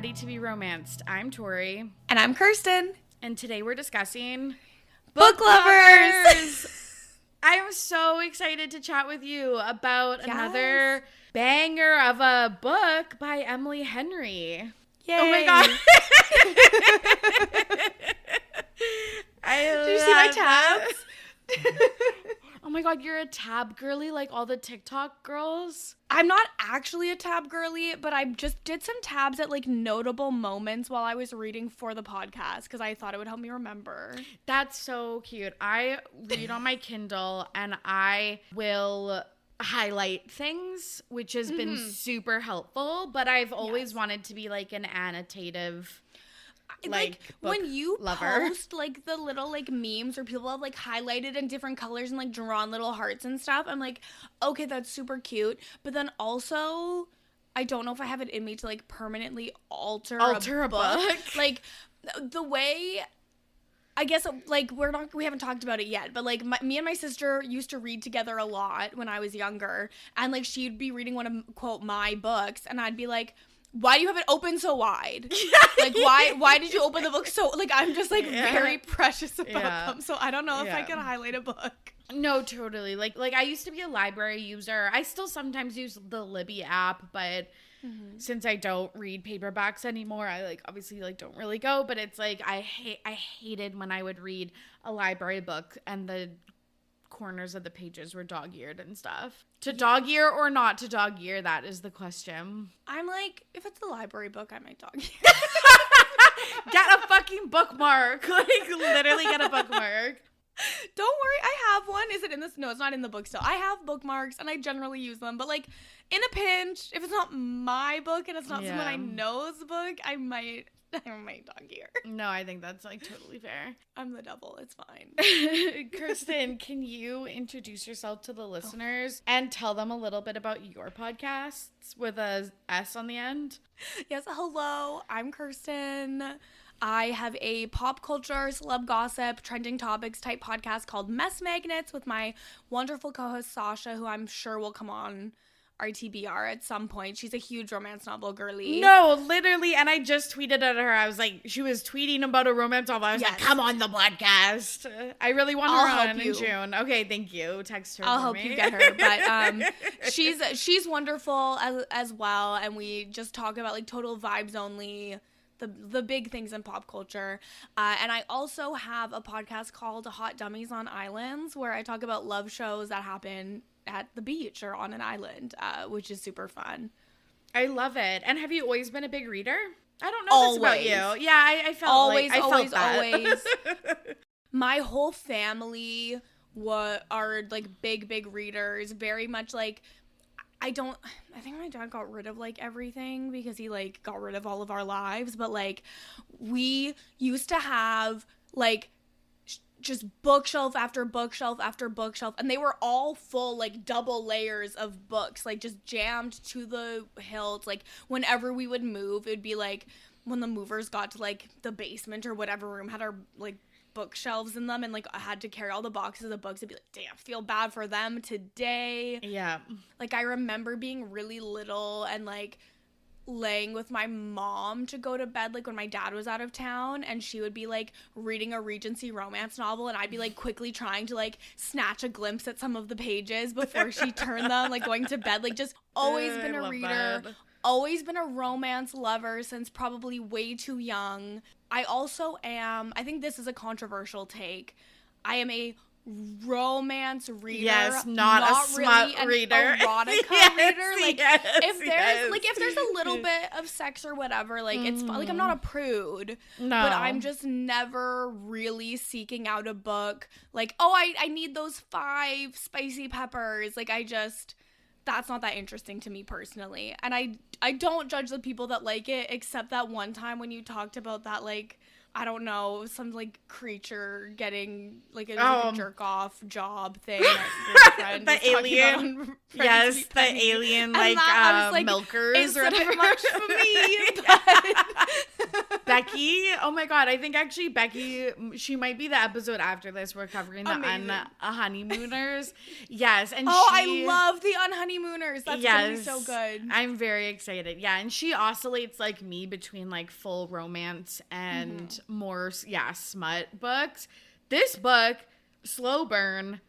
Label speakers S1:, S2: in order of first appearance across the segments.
S1: Ready to be Romanced. I'm Torry.
S2: And I'm Kirsten.
S1: And today we're discussing
S2: Book Lovers.
S1: I'm so excited to chat with you about another banger of a book by Emily Henry.
S2: Yay.
S1: Oh my god.
S2: Did you see my tabs?
S1: Oh my god, you're a tab girly like all the TikTok girls?
S2: I'm not actually a tab girly, but I just did some tabs at like notable moments while I was reading for the podcast because I thought it would help me remember.
S1: That's so cute. I read on my Kindle and I will highlight things, which has been super helpful, but I've always wanted to be like an annotative like
S2: when you
S1: lover.
S2: Post like the little like memes where people have like highlighted in different colors and like drawn little hearts and stuff, I'm like, okay, that's super cute. But then also I don't know if I have it in me to like permanently alter a book. Like the way, I guess, like we haven't talked about it yet, but like me and my sister used to read together a lot when I was younger, and like she'd be reading one of, quote, my books, and I'd be like, why do you have it open so wide? Like, why did you open the book so, like, I'm just, like, very precious about them, so I don't know if I can highlight a book.
S1: No, totally. Like I used to be a library user. I still sometimes use the Libby app, but since I don't read paperbacks anymore, I, like, obviously, like, don't really go, but it's, like, I hated when I would read a library book and the corners of the pages were dog-eared and stuff. To dog-ear or not to dog-ear, that is the question.
S2: I'm like, if it's a library book, I might dog-ear.
S1: Get a fucking bookmark. Like, literally get a bookmark.
S2: Don't worry, I have one. Is it in this? No, it's not in the book still. I have bookmarks, and I generally use them. But, like, in a pinch, if it's not my book and it's not someone I know's book, I might dog-ear.
S1: No, I think that's, like, totally fair.
S2: I'm the devil. It's fine.
S1: Kirsten, can you introduce yourself to the listeners and tell them a little bit about your podcasts with a S on the end?
S2: Yes, hello. I'm Kirsten. I have a pop culture, celeb gossip, trending topics type podcast called Mess Magnets with my wonderful co-host Sasha, who I'm sure will come on RTBR at some point. She's a huge romance novel girly.
S1: No, literally. And I just tweeted at her. I was like, she was tweeting about a romance novel. I was like, come on the podcast. I really want her on in June. Okay, thank you. Text her.
S2: I'll help you get her. But she's wonderful as well. And we just talk about like total vibes only, the big things in pop culture. And I also have a podcast called Hot Dummies on Islands, where I talk about love shows that happen at the beach or on an island, which is super fun.
S1: I love it. And have you always been a big reader? I don't know this about you. Yeah, I felt
S2: always. My whole family are like big readers. Very much like, I think my dad got rid of like everything because he like got rid of all of our lives. But like we used to have like just bookshelf after bookshelf after bookshelf, and they were all full, like double layers of books, like just jammed to the hilt. Like whenever we would move, it would be like when the movers got to like the basement or whatever room had our like bookshelves in them, and like I had to carry all the boxes of books. I'd be like, damn, feel bad for them today.
S1: Yeah.
S2: Like I remember being really little and like laying with my mom to go to bed, like when my dad was out of town, and she would be like reading a Regency romance novel, and I'd be like quickly trying to like snatch a glimpse at some of the pages before she turned them, like going to bed. Like just always been a reader, always been a romance lover since probably way too young. I also am, I think this is a controversial take, I am a romance reader.
S1: Yes, not a smut
S2: really
S1: reader.
S2: Erotica reader. Like if there's a little bit of sex or whatever, like it's like I'm not a prude.
S1: No.
S2: But I'm just never really seeking out a book like, oh, I need those 5 spicy peppers. Like that's not that interesting to me personally. And I don't judge the people that like it, except that one time when you talked about that, like, I don't know, some like creature getting like a jerk off job thing that your friend
S1: the
S2: was
S1: alien,
S2: talking about.
S1: Yes, the alien like, milkers.
S2: It's
S1: or whatever.
S2: much for me. But
S1: Becky, oh my god, I think actually Becky, she might be the episode after this. We're covering the Unhoneymooners. Yes, and
S2: I love the Unhoneymooners. listeners. That's gonna be so good.
S1: I'm very excited. Yeah, and she oscillates like me between like full romance and more smut books. This book, slow burn,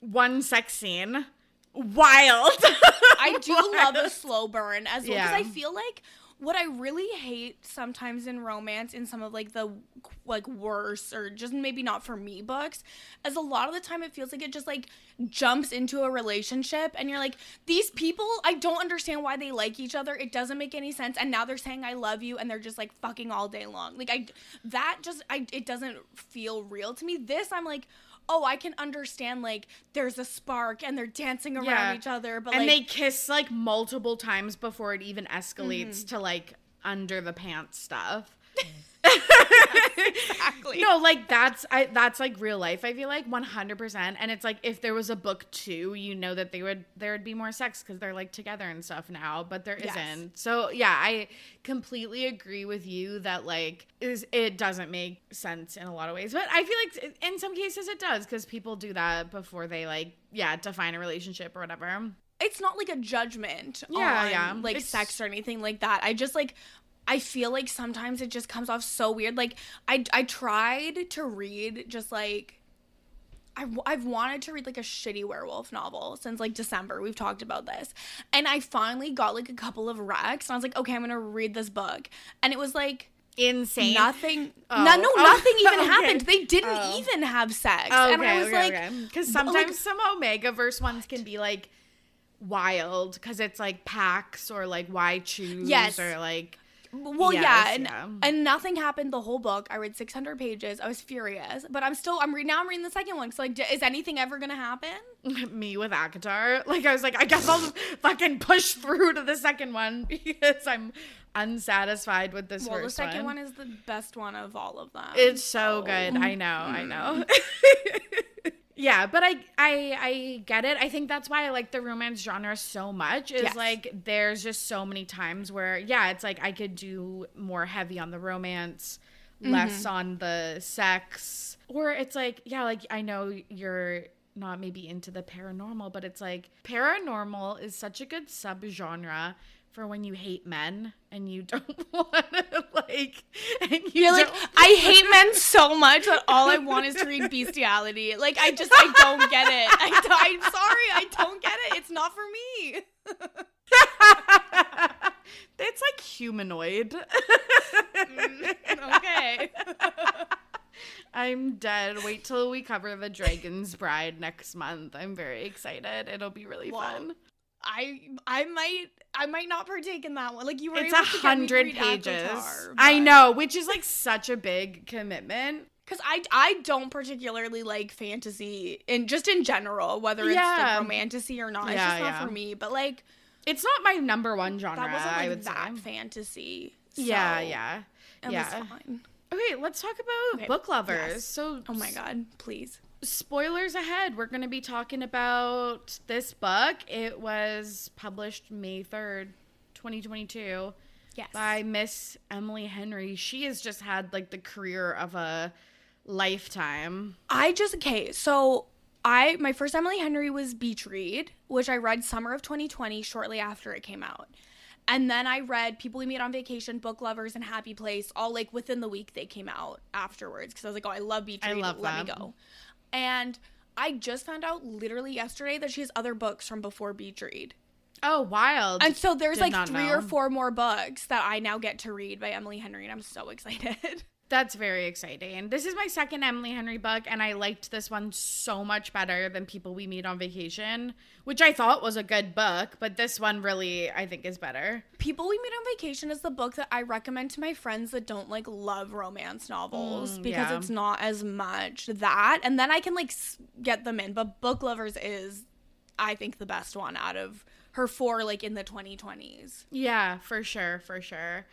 S1: one sex scene, wild.
S2: I do love a slow burn as well, because I feel like what I really hate sometimes in romance, in some of like the like worse or just maybe not for me books, is a lot of the time it feels like it just like jumps into a relationship and you're like, these people, I don't understand why they like each other. It doesn't make any sense. And now they're saying I love you and they're just like fucking all day long. Like it doesn't feel real to me. This, I'm like, oh, I can understand, like, there's a spark and they're dancing around each other. But
S1: and
S2: like,
S1: they kiss, like, multiple times before it even escalates to, like, under the pants stuff.
S2: Exactly.
S1: No, like, that's like real life, I feel like, 100%. And it's like, if there was a book 2, you know that there would be more sex because they're, like, together and stuff now, but there isn't. So, yeah, I completely agree with you that, like, it doesn't make sense in a lot of ways. But I feel like in some cases it does, because people do that before they, like, define a relationship or whatever.
S2: It's not, like, a judgment on, like, sex or anything like that. I just, like, I feel like sometimes it just comes off so weird. Like, I tried to read just, like, I've wanted to read, like, a shitty werewolf novel since, like, December. We've talked about this. And I finally got, like, a couple of recs. And I was like, okay, I'm going to read this book. And it was, like,
S1: insane.
S2: Nothing. Nothing even happened. They didn't even have sex. And I was like,
S1: because sometimes some Omegaverse ones can be, like, wild because it's, like, packs or, like, why choose or, like...
S2: Well, and nothing happened the whole book. I read 600 pages. I was furious, but I'm reading the second one. So, like, is anything ever gonna happen?
S1: Me with Akatar, like, I was like, I guess I'll just fucking push through to the second one because I'm unsatisfied with this first one.
S2: Well, the second one is the best one of all of them.
S1: It's so good. I know. Yeah, but I get it. I think that's why I like the romance genre so much is like there's just so many times where it's like I could do more heavy on the romance, less on the sex, or it's like like I know you're not maybe into the paranormal, but it's like paranormal is such a good subgenre for when you hate men and you don't want to, like, and you're like,
S2: I hate men so much that all I want is to read bestiality. Like, I don't get it. I'm sorry, I don't get it. It's not for me.
S1: It's like humanoid.
S2: Okay.
S1: I'm dead. Wait till we cover The Dragon's Bride next month. I'm very excited. It'll be really fun.
S2: I might not partake in that one. Like, you were
S1: it's
S2: able to
S1: 100 pages. Avatar, I know, which is like such a big commitment.
S2: Because I don't particularly like fantasy, in general, whether it's like romantasy or not. It's just not for me. But like,
S1: it's not my number one genre.
S2: That wasn't like
S1: I would
S2: that
S1: say.
S2: Fantasy. So
S1: It
S2: was fine.
S1: Okay, let's talk about book lovers.
S2: Yes.
S1: So,
S2: oh my god, please.
S1: Spoilers ahead. We're going to be talking about this book. It was published May 3rd, 2022.
S2: Yes.
S1: By Miss Emily Henry. She has just had like the career of a lifetime.
S2: So my first Emily Henry was Beach Read, which I read summer of 2020, shortly after it came out. And then I read People We Meet on Vacation, Book Lovers, and Happy Place, all like within the week they came out afterwards. Because I was like, oh, I love Beach Read. Let me go. And I just found out literally yesterday that she has other books from before Beach Read.
S1: Oh, wild.
S2: And so there's like 3 or 4 more books that I now get to read by Emily Henry, and I'm so excited.
S1: That's very exciting. This is my second Emily Henry book, and I liked this one so much better than People We Meet on Vacation, which I thought was a good book, but this one really, I think, is better.
S2: People We Meet on Vacation is the book that I recommend to my friends that don't, like, love romance novels, because it's not as much that, and then I can, like, get them in, but Book Lovers is, I think, the best one out of her 4, like, in the 2020s.
S1: Yeah, for sure.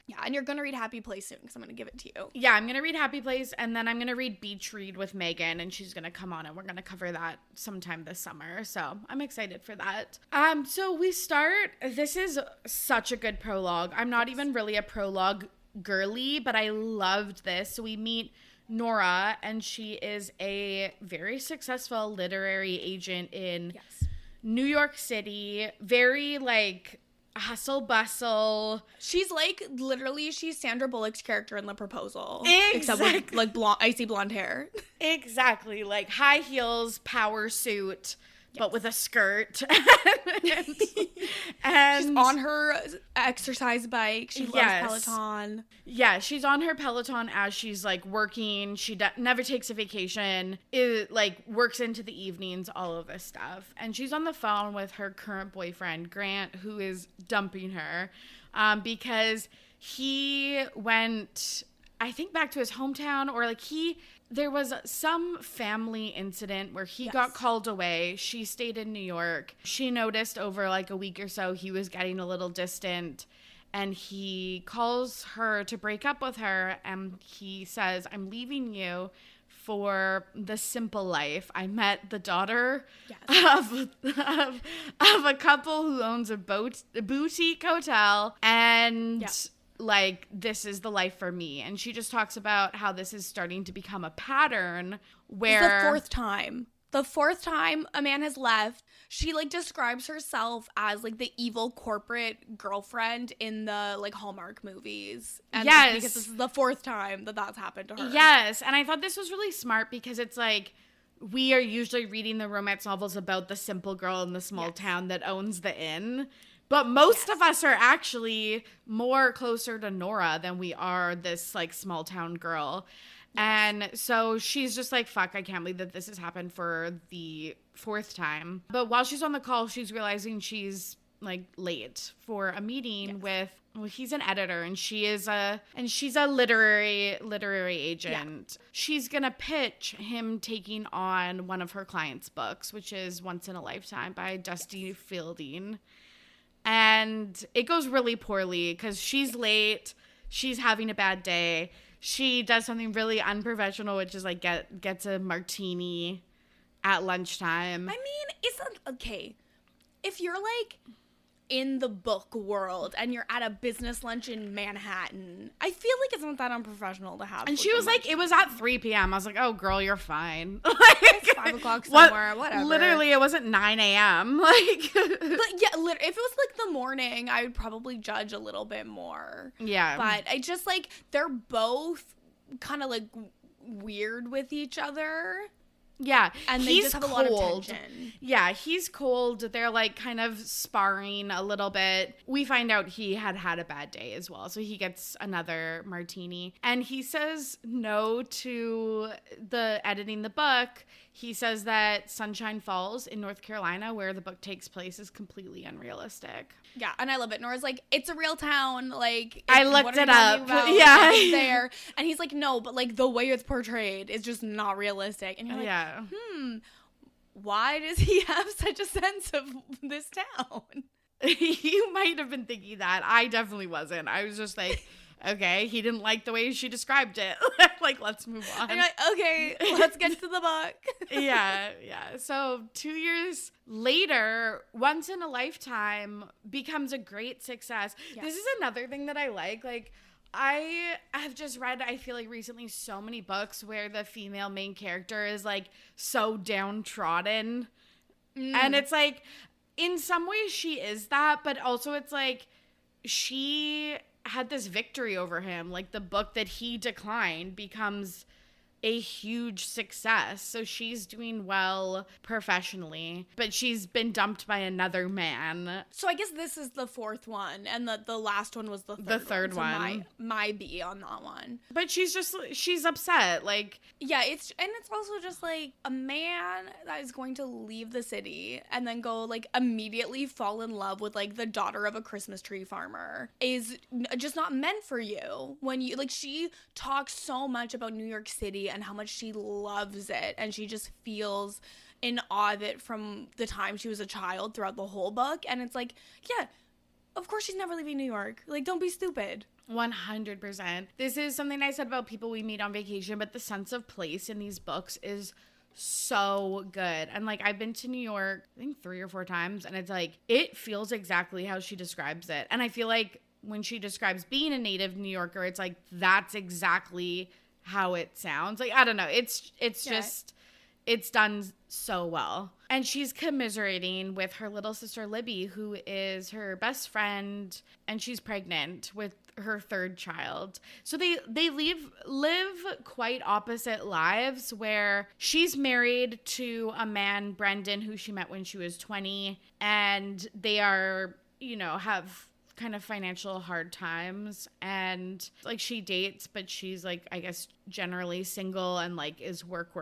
S2: Yeah, and you're gonna read Happy Place soon, because I'm gonna give it to you.
S1: Yeah, I'm gonna read Happy Place, and then I'm gonna read Beach Read with Megan, and she's gonna come on, and we're gonna cover that sometime this summer, so I'm excited for that. So we start, this is such a good prologue. I'm not even really a prologue girly, but I loved this. So we meet Nora, and she is a very successful literary agent in New York City, very like hustle bustle.
S2: She's like, literally, she's Sandra Bullock's character in The Proposal.
S1: Exactly.
S2: Except with like icy blonde hair.
S1: Exactly. Like high heels, power suit, but with a skirt. and
S2: she's on her exercise bike. She loves Peloton.
S1: Yeah, she's on her Peloton as she's like working. She never takes a vacation. It like works into the evenings, all of this stuff. And she's on the phone with her current boyfriend, Grant, who is dumping her because he went, I think, back to his hometown, or like there was some family incident where he got called away. She stayed in New York. She noticed over like a week or so he was getting a little distant, and he calls her to break up with her, and he says, "I'm leaving you for the simple life. I met the daughter of a couple who owns a boutique hotel, and like, this is the life for me." And she just talks about how this is starting to become a pattern where...
S2: It's the fourth time a man has left. She, like, describes herself as, like, the evil corporate girlfriend in the, like, Hallmark movies. And because this is the fourth time that's happened to her.
S1: Yes, and I thought this was really smart because it's, like, we are usually reading the romance novels about the simple girl in the small town that owns the inn. But most of us are actually more closer to Nora than we are this, like, small town girl. Yes. And so she's just like, fuck, I can't believe that this has happened for the fourth time. But while she's on the call, she's realizing she's, like, late for a meeting with, well, he's an editor, and she's a literary agent. Yeah. She's going to pitch him taking on one of her clients' books, which is Once in a Lifetime by Dusty Fielding. And it goes really poorly because she's late. She's having a bad day. She does something really unprofessional, which is like gets a martini at lunchtime.
S2: I mean, isn't okay. If you're like in the book world and you're at a business lunch in Manhattan, I feel like it's not that unprofessional to have.
S1: And she was like, it was at 3 p.m. I was like, oh, girl, you're fine.
S2: It's 5 o'clock somewhere, whatever.
S1: Literally, it wasn't 9 a.m. Like,
S2: but yeah, if it was like the morning, I would probably judge a little bit more.
S1: Yeah.
S2: But I just like, they're both kind of like weird with each other.
S1: Yeah,
S2: and they just have a lot of tension.
S1: Yeah, he's cold. They're like kind of sparring a little bit. We find out he had a bad day as well, so he gets another martini. And he says no to the editing the book. He says that Sunshine Falls in North Carolina, where the book takes place, is completely unrealistic.
S2: Yeah, and I love it. Nora's like, it's a real town. Like,
S1: I looked it up. Yeah.
S2: It's there. And he's like, no, but like the way it's portrayed is just not realistic. And you're like, why does he have such a sense of this town?
S1: You might have been thinking that. I definitely wasn't. I was just like, okay, he didn't like the way she described it. Like, let's move on.
S2: I'm like, okay, let's get to the book.
S1: Yeah. So 2 years later, Once in a Lifetime becomes a great success. Yes. This is another thing that I like. Like, I have just read, I feel like recently, so many books where the female main character is like so downtrodden. And it's like, in some ways she is that, but also it's like she had this victory over him. Like, the book that he declined becomes a huge success. So she's doing well professionally, but she's been dumped by another man.
S2: So I guess this is the fourth one, and the last one was the third one. So my B on that one.
S1: But she's upset. Like,
S2: yeah, it's also just like a man that is going to leave the city and then go like immediately fall in love with like the daughter of a Christmas tree farmer is just not meant for you. When you like, she talks so much about New York City and how much she loves it, and she just feels in awe of it from the time she was a child throughout the whole book. And it's like, yeah, of course she's never leaving New York. Like, don't be stupid.
S1: 100%. This is something I said about people we meet on vacation, but the sense of place in these books is so good. And like, I've been to New York, I think 3 or 4 times, and it's like, it feels exactly how she describes it. And I feel like when she describes being a native New Yorker, it's like, that's exactly how it sounds. Like, I don't know. It's just, it's done so well. And she's commiserating with her little sister Libby, who is her best friend, and she's pregnant with her third child. So they live quite opposite lives, where she's married to a man, Brendan, who she met when she was 20, and they are, have kind of financial hard times, and like she dates, but she's like, I guess, generally single and like is work,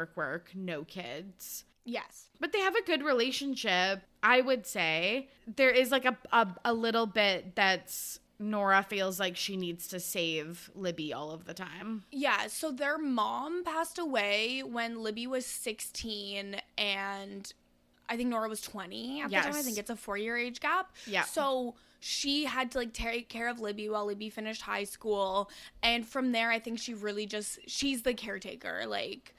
S1: no kids.
S2: Yes.
S1: But they have a good relationship, I would say. There is like a little bit that's Nora feels like she needs to save Libby all of the time.
S2: Yeah, so their mom passed away when Libby was 16 and I think Nora was 20 at the time. I think it's a 4-year age gap. Yeah. So she had to like take care of Libby while Libby finished high school. And from there, I think she's the caretaker. Like,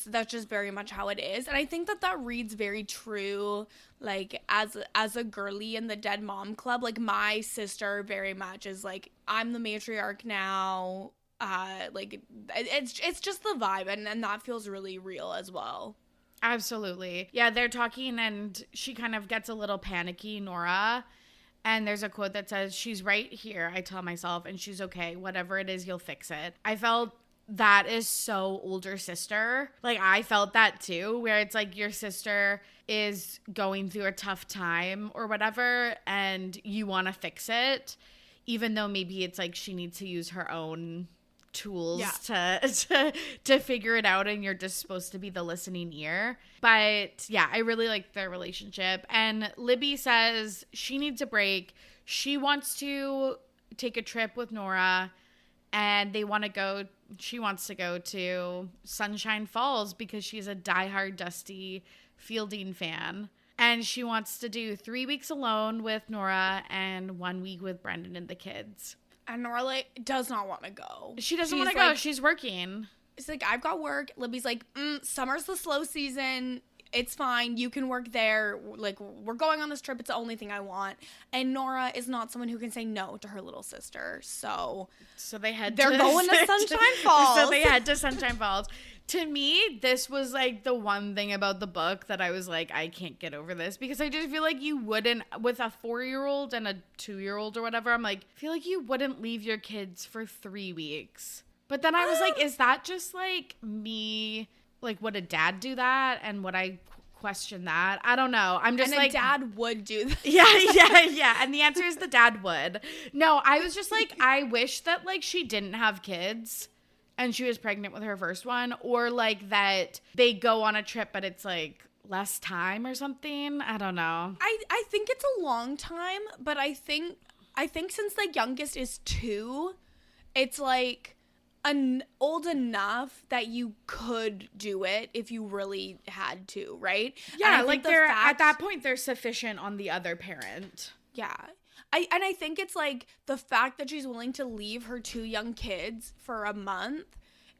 S2: that's just very much how it is. And I think that reads very true. Like, as a girly in the Dead Mom Club, like my sister very much is like, I'm the matriarch now. Like it's just the vibe, and that feels really real as well.
S1: Absolutely. Yeah, they're talking and she kind of gets a little panicky, Nora. And there's a quote that says, "She's right here, I tell myself, and she's okay. Whatever it is, you'll fix it." I felt that is so older sister. Like, I felt that too, where it's like your sister is going through a tough time or whatever, and you want to fix it, even though maybe it's like she needs to use her own tools to figure it out, and you're just supposed to be the listening ear. But yeah, I really like their relationship. And Libby says she needs a break. She wants to take a trip with Nora, and she wants to go to Sunshine Falls because she's a diehard Dusty Fielding fan. And she wants to do 3 weeks alone with Nora and 1 week with Brendan and the kids.
S2: And Nora, like, does not want to go.
S1: She doesn't want to go. She's working.
S2: It's like, I've got work. Libby's like, summer's the slow season. It's fine. You can work there. Like, we're going on this trip. It's the only thing I want. And Nora is not someone who can say no to her little sister. So they're going to Sunshine Falls.
S1: So they head to Sunshine Falls. To me, this was like the one thing about the book that I was like, I can't get over this, because I just feel like you wouldn't, with a 4-year-old and a 2-year-old or whatever, I'm like, I feel like you wouldn't leave your kids for 3 weeks. But then I was like, is that just like me? Like, would a dad do that? And would I question that? I don't know. I'm just like,
S2: a dad would do that.
S1: Yeah. And the answer is the dad would. No, I was just like, I wish that like she didn't have kids and she was pregnant with her first one, or like that they go on a trip but it's like less time or something. I don't know.
S2: I think it's a long time, but I think since the youngest is 2, it's like old enough that you could do it if you really had to, right?
S1: Yeah, like at that point they're sufficient on the other parent.
S2: Yeah. I think it's like the fact that she's willing to leave her 2 young kids for a month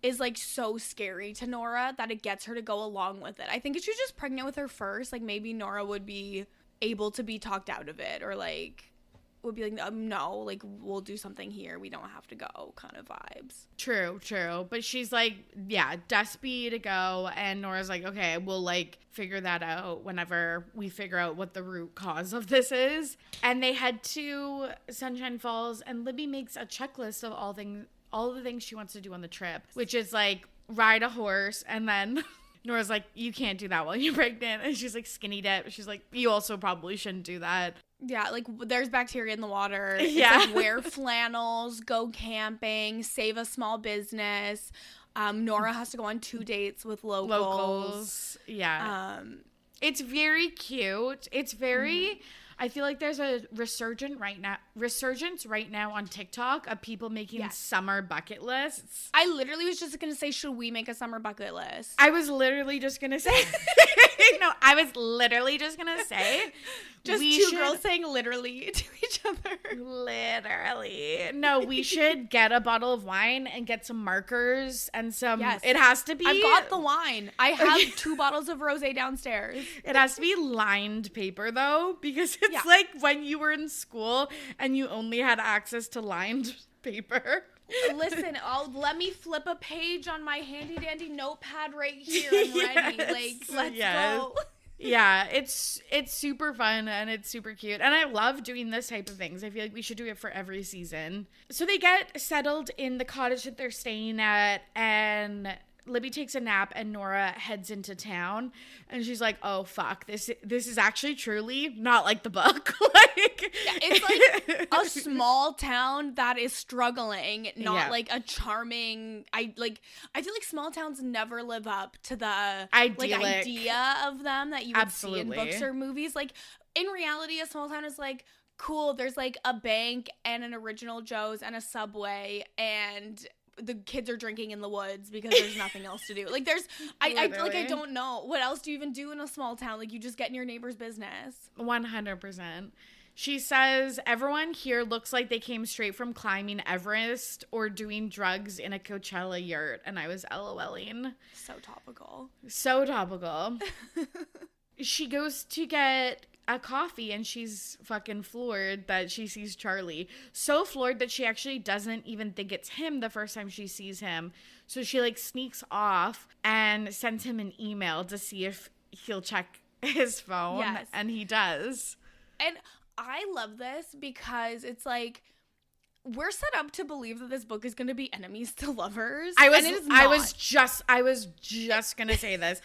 S2: is like so scary to Nora that it gets her to go along with it. I think if she was just pregnant with her first, like maybe Nora would be able to be talked out of it, or like would be like, no, like we'll do something here, we don't have to go kind of vibes.
S1: True. But she's like, yeah, despy to go, and Nora's like, okay, we'll like figure that out whenever we figure out what the root cause of this is. And they head to Sunshine Falls, and Libby makes a checklist of all the things she wants to do on the trip, which is like ride a horse, and then Nora's like, you can't do that while you're pregnant, and she's like, skinny dip. She's like, you also probably shouldn't do that.
S2: Yeah, like there's bacteria in the water.
S1: Yeah.
S2: It's like wear flannels, go camping, save a small business. Nora has to go on 2 dates with locals.
S1: Yeah. It's very cute. It's very I feel like there's a resurgence right now on TikTok of people making summer bucket lists.
S2: I literally was just going to say, should we make a summer bucket list?
S1: I was literally just going to say
S2: just two girls saying literally to each other.
S1: Literally. No, we should get a bottle of wine and get some markers and some.
S2: Yes.
S1: It has to be.
S2: I've got the wine. I have 2 bottles of rosé downstairs.
S1: It has to be lined paper though, because it's like when you were in school and you only had access to lined paper.
S2: Listen, let me flip a page on my handy dandy notepad right here. I'm ready. Like, let's go.
S1: Yeah, it's super fun and it's super cute. And I love doing this type of things. I feel like we should do it for every season. So they get settled in the cottage that they're staying at, and Libby takes a nap and Nora heads into town, and she's like, oh fuck, this is actually truly not like the book. Like,
S2: yeah, it's like a small town that is struggling, not like a charming, I feel like small towns never live up to the idea of them that you would see in books or movies. Like, in reality, a small town is like, cool, there's like a bank and an Original Joe's and a Subway, and the kids are drinking in the woods because there's nothing else to do. Like, I don't know. What else do you even do in a small town? Like, you just get in your neighbor's business.
S1: 100%. She says, everyone here looks like they came straight from climbing Everest or doing drugs in a Coachella yurt. And I was LOLing.
S2: So topical.
S1: So topical. She goes to get a coffee and she's fucking floored that she sees Charlie. So floored that she actually doesn't even think it's him the first time she sees him. So she like sneaks off and sends him an email to see if he'll check his phone. Yes. And he does.
S2: And I love this because it's like, we're set up to believe that this book is going to be enemies to lovers.
S1: I was just going to say this.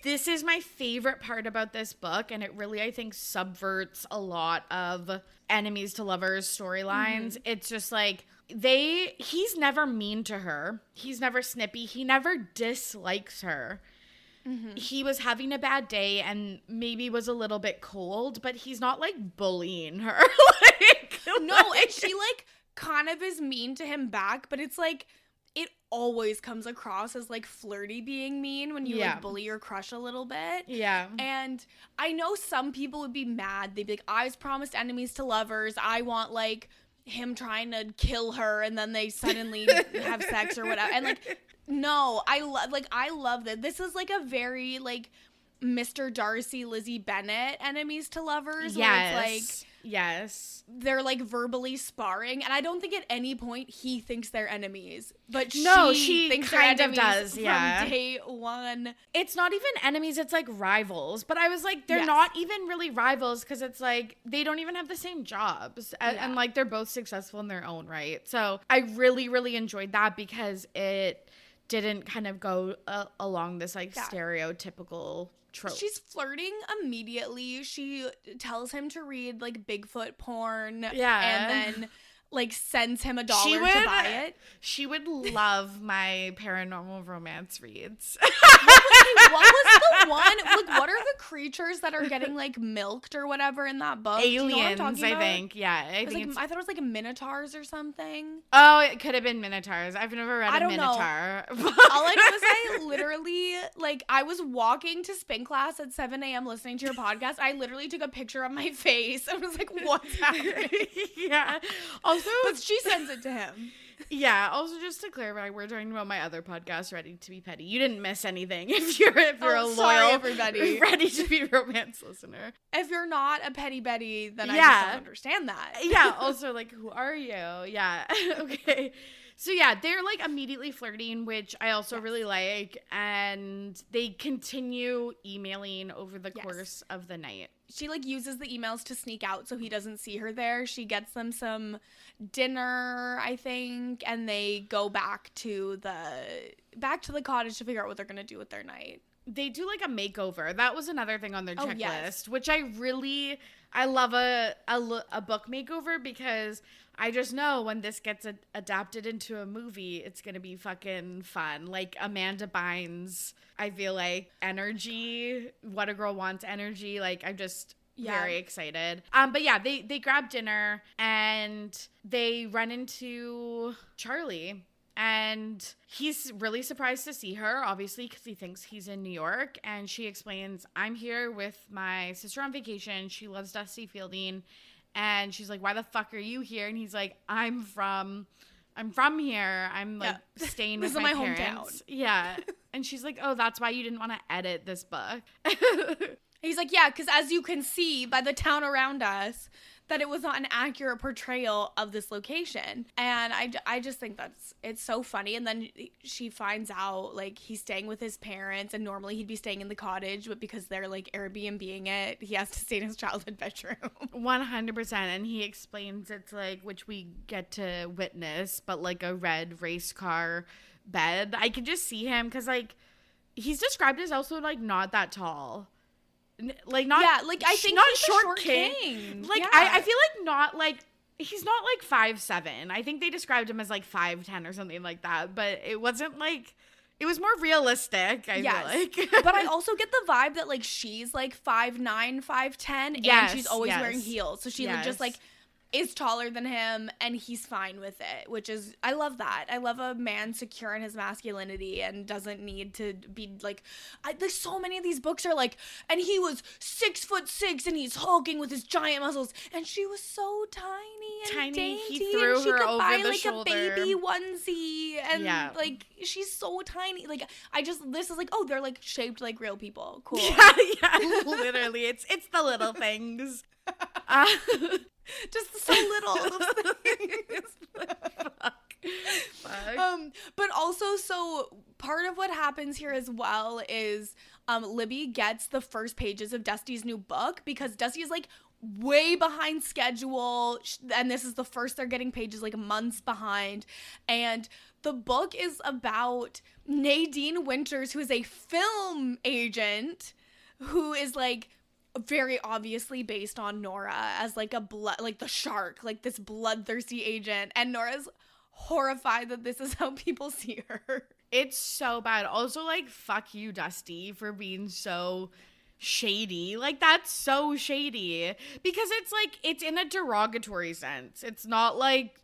S1: This is my favorite part about this book, and it really, I think, subverts a lot of enemies to lovers storylines. Mm-hmm. It's just like, he's never mean to her. He's never snippy. He never dislikes her. Mm-hmm. He was having a bad day and maybe was a little bit cold, but he's not like bullying her.
S2: And she like kind of is mean to him back, but it's like, it always comes across as like flirty being mean when you like bully your crush a little bit.
S1: Yeah.
S2: And I know some people would be mad. They'd be like, I was promised enemies to lovers. I want like him trying to kill her and then they suddenly have sex or whatever. And like, no, I love that. This is like a very like Mr. Darcy, Lizzie Bennet enemies to lovers.
S1: Yes.
S2: Where it's like,
S1: yes.
S2: They're like verbally sparring, and I don't think at any point he thinks they're enemies. But
S1: she
S2: thinks
S1: kind
S2: they're
S1: of does,
S2: from
S1: yeah.
S2: day one.
S1: It's not even enemies, it's like rivals. But I was like, they're not even really rivals because it's like they don't even have the same jobs. And like they're both successful in their own right. So I really, really enjoyed that because it didn't kind of go along this like stereotypical trope.
S2: She's flirting immediately. She tells him to read like Bigfoot porn.
S1: Yeah.
S2: And then like sends him $1 to buy it.
S1: She would love my paranormal romance reads.
S2: What was the one? Like, what are the creatures that are getting like milked or whatever in that book?
S1: Aliens, I think. Yeah, I
S2: thought it was like minotaurs or something.
S1: Oh, it could have been minotaurs. I've never read a minotaur.
S2: All I know is I literally I was walking to spin class at 7 a.m. listening to your podcast. I literally took a picture of my face. I was like, "What's happening?"
S1: Yeah. Also,
S2: but she sends it to him.
S1: Yeah. Also, just to clarify, we're talking about my other podcast, Ready to Be Petty. You didn't miss anything if you're a loyal,
S2: everybody,
S1: Ready to Be Romance listener.
S2: If you're not a petty Betty, then I just don't understand that.
S1: Yeah. Also, like, who are you? Yeah. Okay. So yeah, they're like immediately flirting, which I also really like, and they continue emailing over the course of the night.
S2: She like uses the emails to sneak out so he doesn't see her there. She gets them some dinner, I think, and they go back to the cottage to figure out what they're gonna do with their night.
S1: They do like a makeover. That was another thing on their checklist, which I love a book makeover because I just know when this gets adapted into a movie, it's going to be fucking fun. Like Amanda Bynes, I feel like energy, What a Girl Wants energy. Like I'm just very excited. But yeah, they grab dinner and they run into Charlie. And he's really surprised to see her, obviously, because he thinks he's in New York. And she explains, I'm here with my sister on vacation. She loves Dusty Fielding. And she's like, why the fuck are you here? And he's like, I'm from here. I'm like staying with my parents. Hometown. Yeah. And she's like, oh, that's why you didn't want to edit this book.
S2: He's like, yeah, because as you can see by the town around us, that it was not an accurate portrayal of this location. And I just think it's so funny. And then she finds out, like, he's staying with his parents, and normally he'd be staying in the cottage, but because they're, like, Airbnb-ing it, he has to stay in his childhood bedroom.
S1: 100%. And he explains it's, like, which we get to witness, but, like, a red race car bed. I could just see him because, like, he's described as also, like, not that tall. Like, not,
S2: yeah, like, I think
S1: not
S2: he's short king.
S1: Like,
S2: yeah.
S1: I feel like not, like, he's not, like, 5'7". I think they described him as, like, 5'10" or something like that, but it wasn't, like, it was more realistic, I feel like.
S2: But I also get the vibe that, like, she's, like, 5'9", 5'10", and she's always wearing heels, so she just, like, is taller than him, and he's fine with it, which is, I love that. I love a man secure in his masculinity and doesn't need to be, like, there's so many of these books are like, and he was 6'6" and he's hulking with his giant muscles, and she was so tiny and dainty,
S1: he threw
S2: and she
S1: her
S2: could
S1: over
S2: buy,
S1: the
S2: like,
S1: shoulder.
S2: a baby onesie, and, like, she's so tiny. Like, this is like, oh, they're, like, shaped like real people. Cool.
S1: Yeah, literally. It's the little things.
S2: Just so little.
S1: Fuck.
S2: But also, so part of what happens here as well is Libby gets the first pages of Dusty's new book because Dusty is, like, way behind schedule, and this is the first they're getting pages, like, months behind, and the book is about Nadine Winters, who is a film agent who is, like, very obviously based on Nora as, like, like the shark, like this bloodthirsty agent, and Nora's horrified that this is how people see her.
S1: It's so bad. Also, like, fuck you, Dusty, for being so shady. Like, that's so shady because it's, like, it's in a derogatory sense. It's not like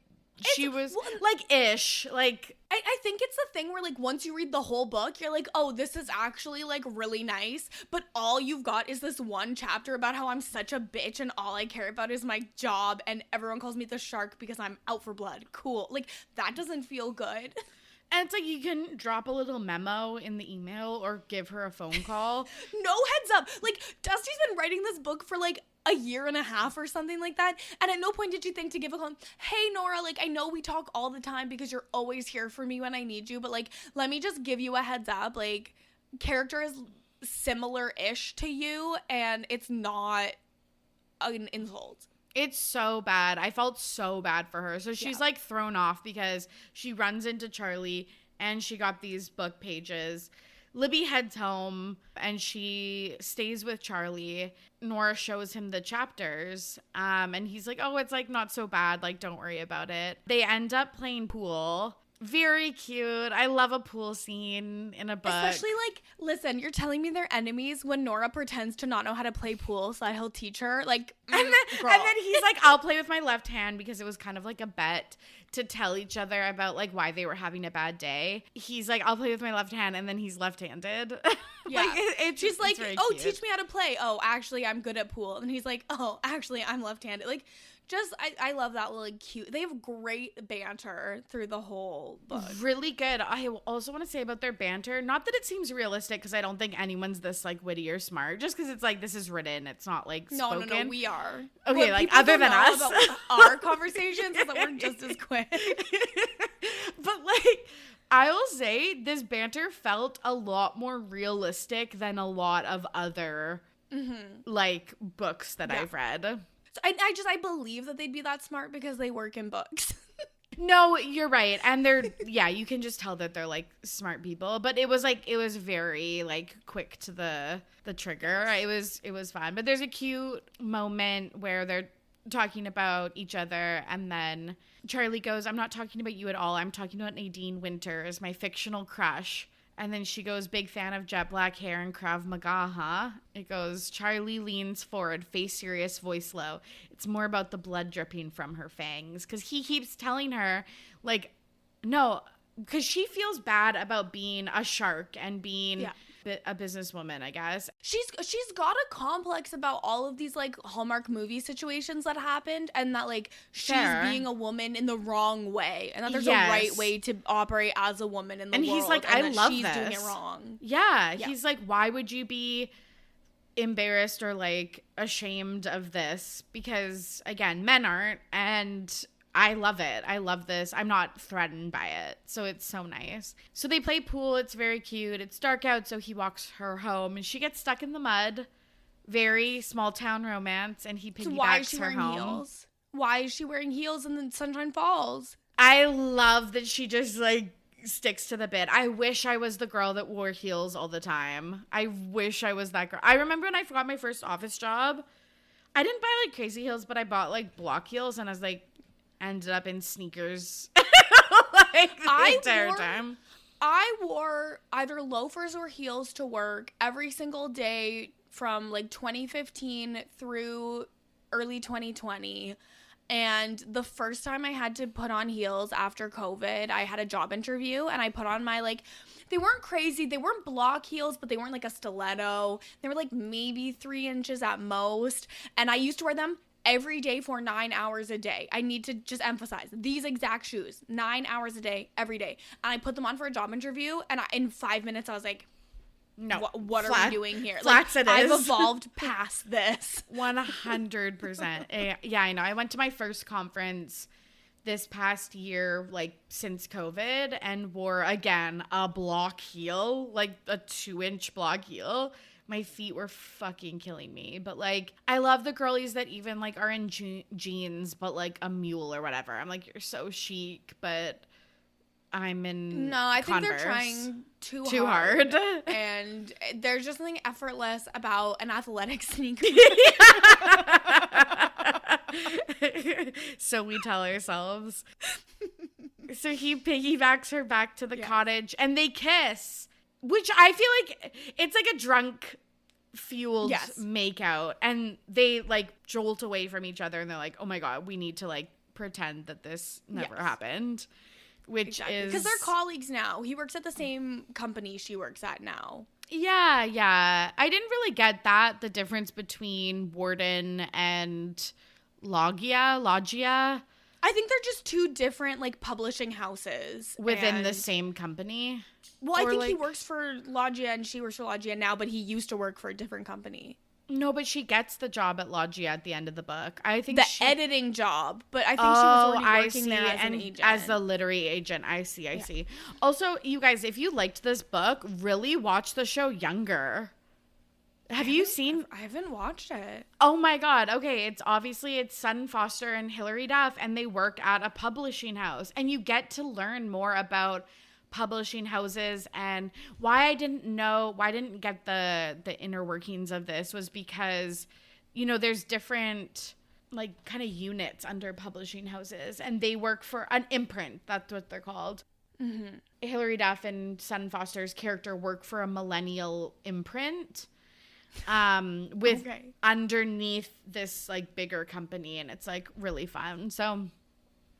S1: she was, like, ish, like,
S2: I think it's the thing where, like, once you read the whole book, you're like, oh, this is actually, like, really nice, but all you've got is this one chapter about how I'm such a bitch and all I care about is my job and everyone calls me the shark because I'm out for blood. Cool. Like, that doesn't feel good.
S1: And it's like you can drop a little memo in the email or give her a phone call.
S2: No heads up. Like, Dusty's been writing this book for, like, a year and a half or something like that, and at no point did you think to give a call, hey, Nora, like, I know we talk all the time because you're always here for me when I need you, but, like, let me just give you a heads up, like, character is similar-ish to you, and it's not an insult.
S1: It's so bad. I felt so bad for her. So she's, like, thrown off because she runs into Charlie, and she got these book pages. Libby heads home and she stays with Charlie. Nora shows him the chapters and he's like, oh, it's, like, not so bad. Like, don't worry about it. They end up playing pool. Very cute. I love a pool scene in a book.
S2: Especially, like, listen, you're telling me they're enemies when Nora pretends to not know how to play pool so that he'll teach her. Like,
S1: and then he's like, I'll play with my left hand because it was kind of like a bet to tell each other about, like, why they were having a bad day. He's like, I'll play with my left hand, and then he's left-handed.
S2: Yeah.
S1: Like,
S2: she's like, oh,
S1: cute.
S2: teach me how to play. Oh, actually, I'm good at pool. And he's like, oh, actually, I'm left-handed. Like, just, I love that little cute. They have great banter through the whole book.
S1: Really good. I also want to say about their banter, not that it seems realistic, because I don't think anyone's this, like, witty or smart, just because it's like, this is written. It's not, like, spoken.
S2: No, we are.
S1: Okay,
S2: what
S1: like, other than us.
S2: About our conversations is that we're just as quick.
S1: But, like, I will say this banter felt a lot more realistic than a lot of other, like, books that I've read.
S2: So I believe that they'd be that smart because they work in books.
S1: No, you're right. And they're, yeah, you can just tell that they're, like, smart people. But it was, like, it was very, like, quick to the trigger. It was fun. But there's a cute moment where they're talking about each other. And then Charlie goes, I'm not talking about you at all. I'm talking about Nadine Winters, my fictional crush. And then she goes, big fan of jet black hair and Krav Maga, huh? It goes, Charlie leans forward, face serious, voice low. It's more about the blood dripping from her fangs. Because he keeps telling her, like, no, because she feels bad about being a shark and being a businesswoman, I guess.
S2: She's got a complex about all of these, like, Hallmark movie situations that happened, and that, like, she's being a woman in the wrong way, and that there's a right way to operate as a woman in the world.
S1: And he's like, I love
S2: she's
S1: this.
S2: doing it wrong.
S1: Yeah, he's like, why would you be embarrassed or like ashamed of this because, again, men aren't, and I love it. I love this. I'm not threatened by it. So it's so nice. So they play pool. It's very cute. It's dark out, so he walks her home and she gets stuck in the mud. Very small town romance, and he piggybacks her home.
S2: Why is she wearing heels? Why is she wearing heels and then Sunshine Falls?
S1: I love that she just like sticks to the bit. I wish I was the girl that wore heels all the time. I wish I was that girl. I remember when I got my first office job, I didn't buy like crazy heels, but I bought like block heels, and I was like, ended up in sneakers like the entire time.
S2: I wore either loafers or heels to work every single day from like 2015 through early 2020. And the first time I had to put on heels after COVID, I had a job interview and I put on my like, they weren't crazy. They weren't block heels, but they weren't like a stiletto. They were like maybe 3 inches at most. And I used to wear them every day for 9 hours a day. I need to just emphasize these exact shoes, 9 hours a day, every day. And I put them on for a job interview. And in 5 minutes, I was like, no, what are we doing here?
S1: Flats
S2: like,
S1: it is.
S2: I've evolved past this.
S1: 100%. Yeah, I know. I went to my first conference this past year, like since COVID, and wore again a block heel, like a 2-inch block heel. My feet were fucking killing me. But like, I love the girlies that even like are in jeans, but like a mule or whatever. I'm like, you're so chic, but I'm in
S2: No, I
S1: Converse.
S2: think they're trying too
S1: hard.
S2: And there's just something effortless about an athletic sneaker.
S1: So we tell ourselves. So he piggybacks her back to the cottage and they kiss, which I feel like it's like a drunk fueled makeout, and they like jolt away from each other and they're like, oh my God, we need to like pretend that this never happened. Which is
S2: because they're colleagues now. He works at the same company she works at now.
S1: Yeah. I didn't really get the difference between Warden and Logia.
S2: I think they're just two different like publishing houses
S1: within the same company.
S2: Well, I think he works for Logia and she works for Logia now, but he used to work for a different company.
S1: No, but she gets the job at Logia at the end of the book. I think
S2: editing job, but I think she was already working there as an agent.
S1: As the literary agent. I see. Also, you guys, if you liked this book, really watch the show Younger. Have you seen?
S2: I haven't watched it.
S1: Oh my God. Okay, it's Sutton Foster and Hilary Duff, and they work at a publishing house, and you get to learn more about publishing houses. And why I didn't get the inner workings of this was because, you know, there's different like kind of units under publishing houses, and they work for an imprint. That's what they're called. Mm-hmm. Hilary Duff and Sutton Foster's character work for a millennial imprint with underneath this like bigger company, and it's like really fun. So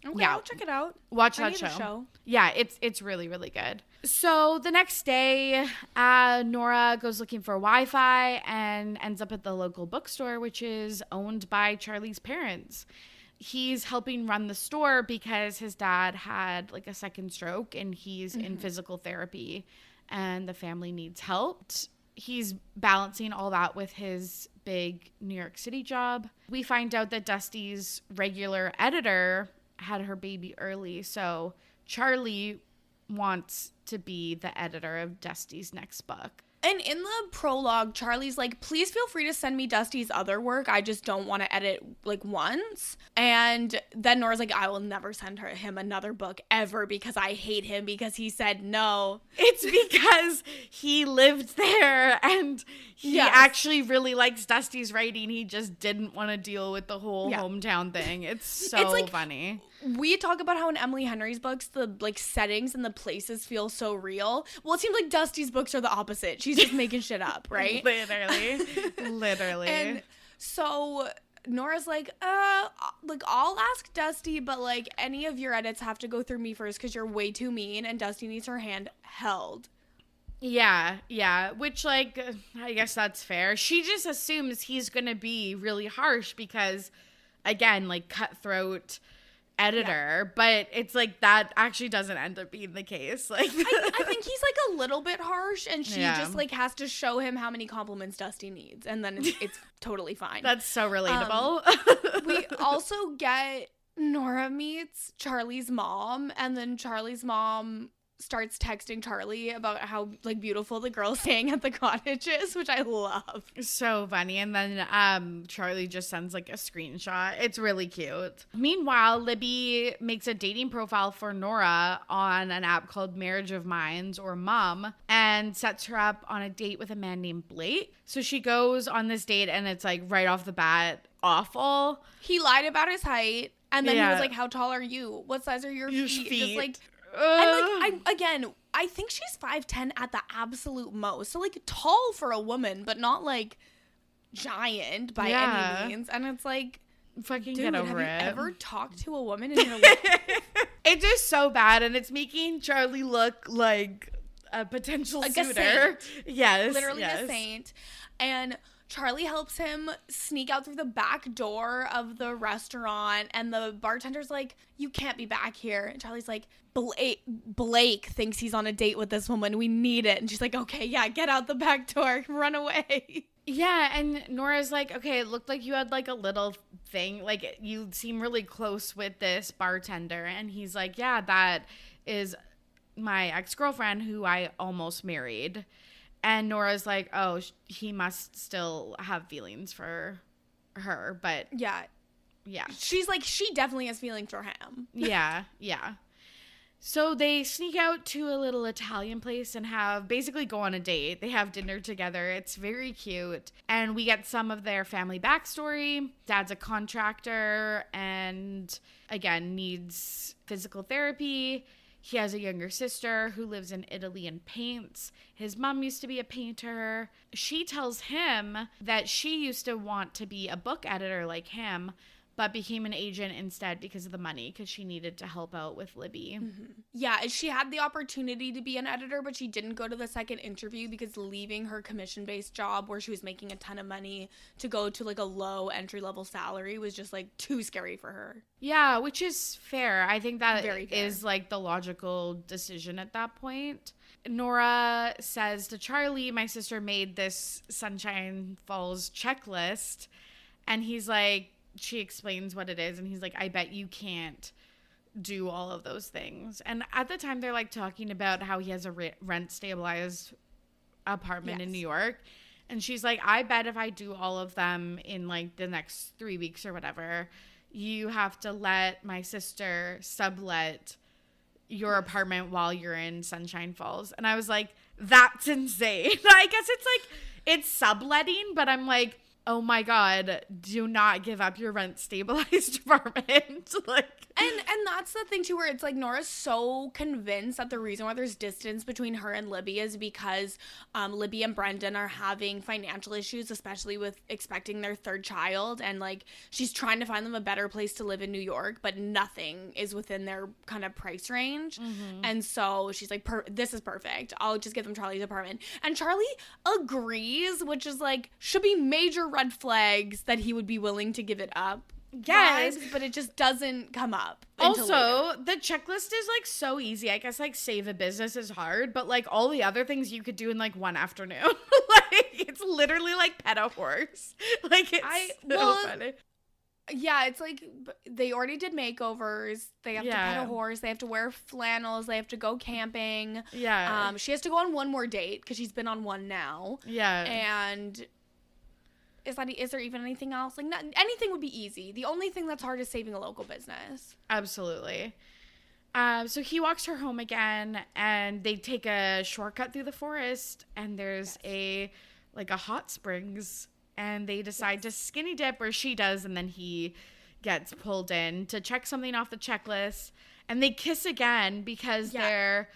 S2: okay, I'll check it out.
S1: Watch that show. Yeah, it's really, really good. So the next day, Nora goes looking for Wi-Fi and ends up at the local bookstore, which is owned by Charlie's parents. He's helping run the store because his dad had like a second stroke and he's in physical therapy and the family needs help. He's balancing all that with his big New York City job. We find out that Dusty's regular editor had her baby early, so Charlie wants to be the editor of Dusty's next book.
S2: And in the prologue, Charlie's like, please feel free to send me Dusty's other work. I just don't want to edit like once. And then Nora's like, I will never send him another book ever because I hate him because he said no.
S1: It's because he lived there and he actually really likes Dusty's writing. He just didn't want to deal with the whole hometown thing. It's so like, funny.
S2: We talk about how in Emily Henry's books, the like settings and the places feel so real. Well, it seems like Dusty's books are the opposite. She's just making shit up, right?
S1: Literally.
S2: And so Nora's like, I'll ask Dusty, but like any of your edits have to go through me first because you're way too mean and Dusty needs her hand held.
S1: Yeah. Which, like, I guess that's fair. She just assumes he's going to be really harsh because, again, like, cutthroat editor, but it's like that actually doesn't end up being the case. Like
S2: I think he's like a little bit harsh, and she just like has to show him how many compliments Dusty needs, and then it's totally fine.
S1: That's so relatable.
S2: We also get Nora meets Charlie's mom, and then Charlie's mom starts texting Charlie about how like beautiful the girl staying at the cottage is, which I love.
S1: So funny. And then Charlie just sends like a screenshot. It's really cute. Meanwhile, Libby makes a dating profile for Nora on an app called Marriage of Minds, or Mum, and sets her up on a date with a man named Blake. So she goes on this date, and it's like right off the bat awful.
S2: He lied about his height, and then he was like, how tall are you? What size are your feet? Just like, and like, I think she's 5'10" at the absolute most. So like tall for a woman, but not like giant by any means. And it's like,
S1: fucking
S2: dude,
S1: get over it.
S2: Have you ever talked to a woman in your life?
S1: It's just so bad, and it's making Charlie look like a potential
S2: like
S1: suitor.
S2: A saint.
S1: Yes.
S2: Literally a saint. And Charlie helps him sneak out through the back door of the restaurant, and the bartender's like, you can't be back here. And Charlie's like, Blake thinks he's on a date with this woman. We need it. And she's like, okay, yeah, get out the back door. Run away.
S1: Yeah, and Nora's like, okay, it looked like you had like a little thing. Like, you seem really close with this bartender. And he's like, yeah, that is my ex-girlfriend who I almost married. And Nora's like, oh, he must still have feelings for her, but yeah.
S2: She's like, she definitely has feelings for him.
S1: Yeah. So they sneak out to a little Italian place and basically go on a date. They have dinner together. It's very cute. And we get some of their family backstory. Dad's a contractor and, again, needs physical therapy. He has a younger sister who lives in Italy and paints. His mom used to be a painter. She tells him that she used to want to be a book editor like him, but became an agent instead because of the money, because she needed to help out with Libby.
S2: Mm-hmm. Yeah, she had the opportunity to be an editor, but she didn't go to the second interview because leaving her commission-based job where she was making a ton of money to go to like a low entry-level salary was just like too scary for her.
S1: Yeah, which is fair. I think that is like the logical decision at that point. Nora says to Charlie, my sister made this Sunshine Falls checklist, and he's like, she explains what it is, and he's like, I bet you can't do all of those things. And at the time, they're like talking about how he has a rent stabilized apartment in New York, and she's like, I bet if I do all of them in like the next 3 weeks or whatever, you have to let my sister sublet your apartment while you're in Sunshine Falls. And I was like, that's insane. I guess it's like, it's subletting, but I'm like, oh my God, do not give up your rent stabilized apartment. Like,
S2: and that's the thing too, where it's like Nora's so convinced that the reason why there's distance between her and Libby is because Libby and Brendan are having financial issues, especially with expecting their third child, and like she's trying to find them a better place to live in New York, but nothing is within their kind of price range. Mm-hmm. And so she's like, this is perfect, I'll just give them Charlie's apartment. And Charlie agrees, which is like, should be major red flags that he would be willing to give it up. Yes, but it just doesn't come up.
S1: Also, the checklist is like so easy. I guess like save a business is hard, but like all the other things you could do in like one afternoon. Like it's literally like pet a horse. Like it's so funny.
S2: Yeah, it's like they already did makeovers. They have to pet a horse. They have to wear flannels. They have to go camping.
S1: Yeah.
S2: She has to go on one more date because she's been on one now.
S1: Yeah.
S2: And is there even anything else? Like, anything would be easy. The only thing that's hard is saving a local business.
S1: Absolutely. So he walks her home again, and they take a shortcut through the forest, and there's a hot springs, and they decide to skinny dip, or she does, and then he gets pulled in to check something off the checklist, and they kiss again because they're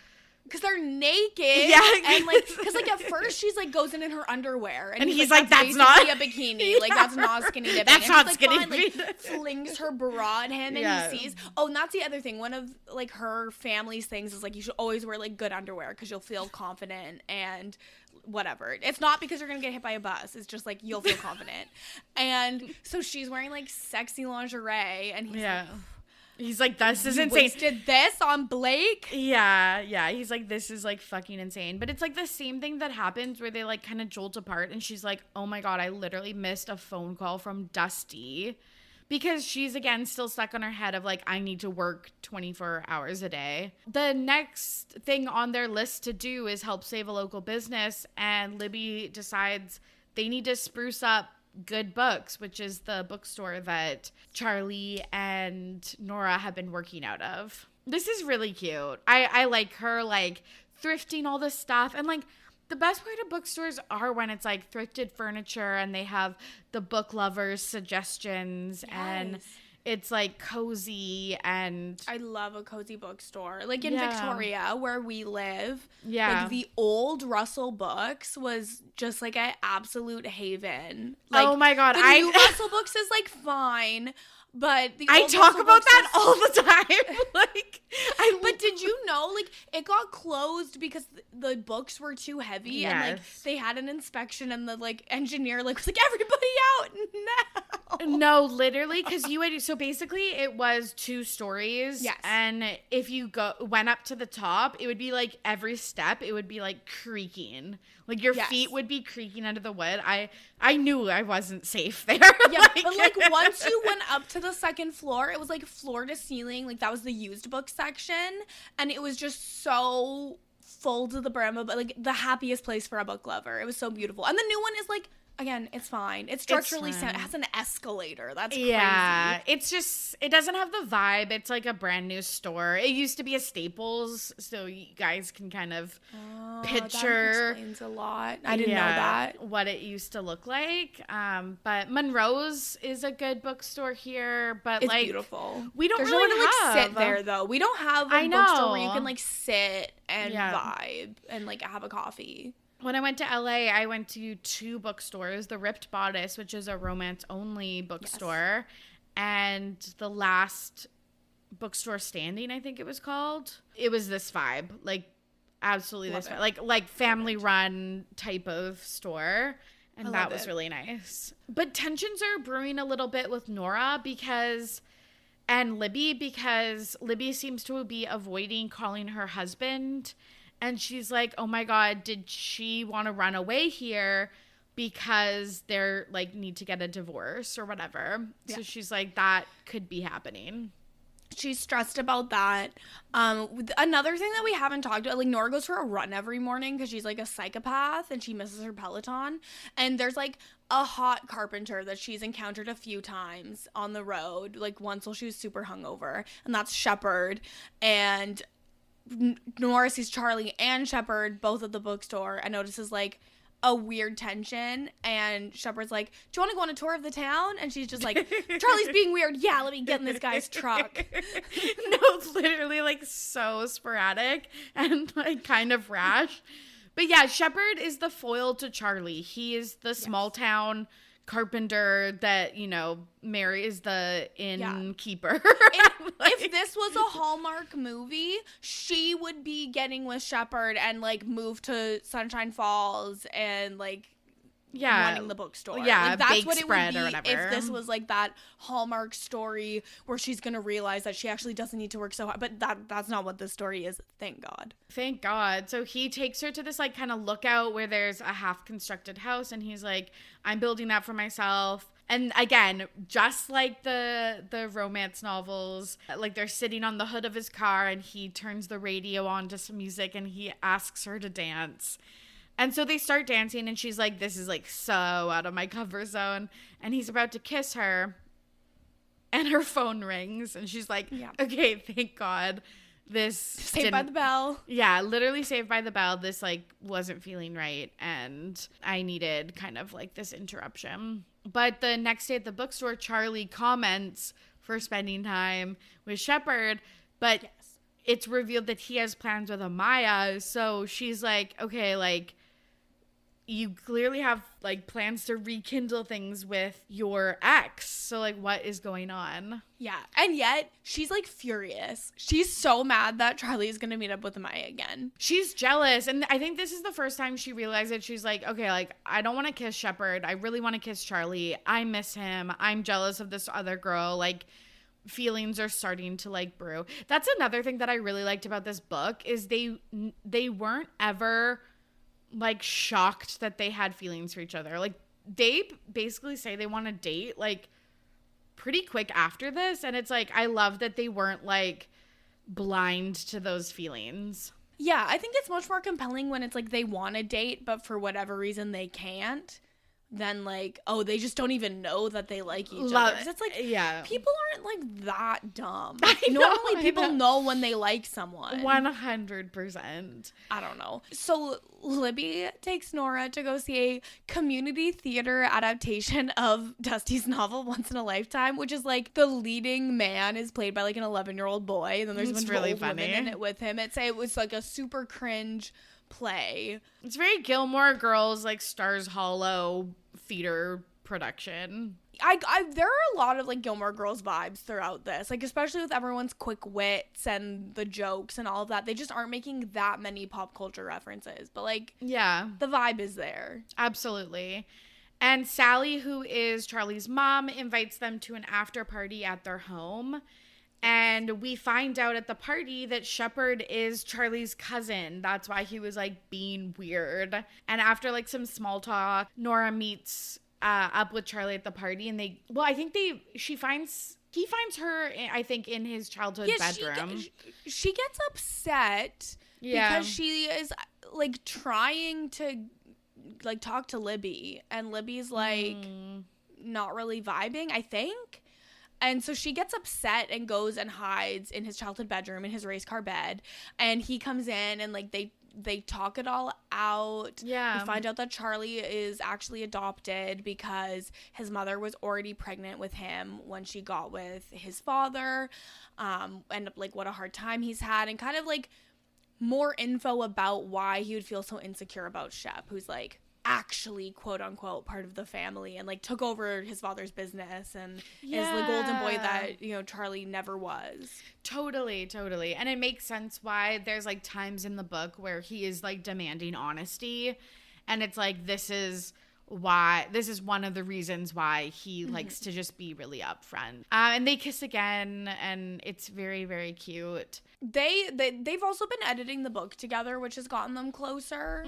S2: naked.
S1: Yeah.
S2: And like, because like at first she's like goes in her underwear, and
S1: he's like, that's not
S2: a bikini. Like that's not skinny dipping.
S1: That's not skinny dipping.
S2: Like, flings her bra at him, and he sees. Oh, and that's the other thing. One of like her family's things is like you should always wear like good underwear because you'll feel confident and whatever. It's not because you're gonna get hit by a bus. It's just like you'll feel confident. And so she's wearing like sexy lingerie, and he's like,
S1: He's like, this is insane.
S2: Wasted this on Blake?
S1: Yeah. He's like, this is like fucking insane. But it's like the same thing that happens where they like kind of jolt apart. And she's like, oh my God, I literally missed a phone call from Dusty. Because she's, again, still stuck on her head of like, I need to work 24 hours a day. The next thing on their list to do is help save a local business. And Libby decides they need to spruce up Good Books, which is the bookstore that Charlie and Nora have been working out of. This is really cute. I like her like thrifting all this stuff. And like the best part of bookstores are when it's like thrifted furniture and they have the book lovers suggestions. Yes. And it's like cozy, and
S2: I love a cozy bookstore. Like in Victoria, where we live, like the old Russell Books was just like an absolute haven. Like,
S1: oh my God,
S2: the new Russell Books is like fine, but the
S1: I
S2: old
S1: talk
S2: Russell
S1: about
S2: Books
S1: that all the time. Like,
S2: but did you know, like, it got closed because the books were too heavy, and like they had an inspection, and the like engineer like was like, everybody out now.
S1: No, literally, because so basically it was 2 stories.
S2: Yes.
S1: And if you went up to the top, it would be like every step, it would be like creaking. Like your feet would be creaking under the wood. I knew I wasn't safe there.
S2: Yeah, but like once you went up to the second floor, it was like floor to ceiling. Like that was the used book section. And it was just so full to the brim, but like the happiest place for a book lover. It was so beautiful. And the new one is like, again, it's fine. It's structurally sound. It has an escalator. That's crazy.
S1: Yeah, it's just, it doesn't have the vibe. It's like a brand new store. It used to be a Staples, so you guys can kind of picture.
S2: That explains a lot. I didn't know that.
S1: What it used to look like. But Monroe's is a good bookstore here, but
S2: it's
S1: like
S2: beautiful.
S1: We don't
S2: There's
S1: really
S2: nowhere to
S1: have.
S2: like sit there though. We don't have a bookstore where you can like sit and vibe and like have a coffee.
S1: When I went to LA, I went to 2 bookstores, the Ripped Bodice, which is a romance-only bookstore, and the Last Bookstore Standing, I think it was called. It was this vibe, like absolutely this vibe, like family-run type of store, and that was really nice. But tensions are brewing a little bit with Nora and Libby, because Libby seems to be avoiding calling her husband. And she's like, oh my God, did she want to run away here because they're like need to get a divorce or whatever? Yeah. So she's like, that could be happening.
S2: She's stressed about that. Another thing that we haven't talked about, like Nora goes for a run every morning because she's like a psychopath and she misses her Peloton. And there's like a hot carpenter that she's encountered a few times on the road, like once while she was super hungover, and that's Shepherd. And Nora sees Charlie and Shepherd both at the bookstore and notices like a weird tension, and Shepherd's like, do you want to go on a tour of the town? And she's just like, Charlie's being weird. Yeah, let me get in this guy's truck.
S1: No, it's literally like so sporadic and like kind of rash. But yeah, Shepherd is the foil to Charlie. He is the small town carpenter that, you know, marries the innkeeper.
S2: If this was a Hallmark movie, she would be getting with Shepherd and like move to Sunshine Falls and like running the bookstore.
S1: Yeah,
S2: like, that's what it would be
S1: or whatever.
S2: If this was like that Hallmark story where she's gonna realize that she actually doesn't need to work so hard. But that's not what this story is. Thank God.
S1: Thank God. So he takes her to this like kind of lookout where there's a half constructed house, and he's like, I'm building that for myself. And again, just like the romance novels, like they're sitting on the hood of his car and he turns the radio on to some music and he asks her to dance. And so they start dancing and she's like, this is like so out of my comfort zone. And he's about to kiss her and her phone rings and she's like, okay, thank God. This
S2: Saved by the Bell.
S1: Yeah, literally Saved by the Bell. This like wasn't feeling right and I needed kind of like this interruption. But the next day at the bookstore, Charlie comments for spending time with Shepherd, but it's revealed that he has plans with Amaya. So she's like, okay, like you clearly have like plans to rekindle things with your ex. So like what is going on?
S2: Yeah. And yet she's like furious. She's so mad that Charlie is going to meet up with Amaya again.
S1: She's jealous. And I think this is the first time she realized it. She's like, okay, like I don't want to kiss Shepherd. I really want to kiss Charlie. I miss him. I'm jealous of this other girl. Like feelings are starting to like brew. That's another thing that I really liked about this book is they weren't ever like shocked that they had feelings for each other. Like they basically say they want to date like pretty quick after this, and it's like I love that they weren't like blind to those feelings.
S2: Yeah, I think it's much more compelling when it's like they want to date but for whatever reason they can't, than like, oh, they just don't even know that they like each other. It's like,
S1: yeah,
S2: people aren't like that dumb.
S1: Normally
S2: people know when they like someone.
S1: 100%.
S2: I don't know. So Libby takes Nora to go see a community theater adaptation of Dusty's novel Once in a Lifetime, which is like the leading man is played by like an 11-year-old boy, and then there's a bunch of old women in it with him. It was like a super cringe play.
S1: It's very Gilmore Girls, like Stars Hollow theater production.
S2: There are a lot of like Gilmore Girls vibes throughout this, like especially with everyone's quick wits and the jokes and all of that. They just aren't making that many pop culture references, but like,
S1: yeah,
S2: the vibe is there.
S1: Absolutely. And Sally, who is Charlie's mom, invites them to an after party at their home. And we find out at the party that Shepard is Charlie's cousin. That's why he was like being weird. And after like some small talk, Nora meets up with Charlie at the party, and he finds her, I think, in his childhood bedroom.
S2: She gets upset because she is like trying to like talk to Libby, and Libby's like not really vibing, I think. And so she gets upset and goes and hides in his childhood bedroom in his race car bed. And he comes in and like they talk it all out.
S1: Yeah.
S2: We find out that Charlie is actually adopted because his mother was already pregnant with him when she got with his father. And like what a hard time he's had, and kind of like more info about why he would feel so insecure about Shep, who's like actually quote unquote part of the family and like took over his father's business and is the golden boy that, you know, Charlie never was.
S1: Totally. And it makes sense why there's like times in the book where he is like demanding honesty, and it's like this is one of the reasons why he likes to just be really upfront. And they kiss again, and it's very, very cute.
S2: They've also been editing the book together, which has gotten them closer.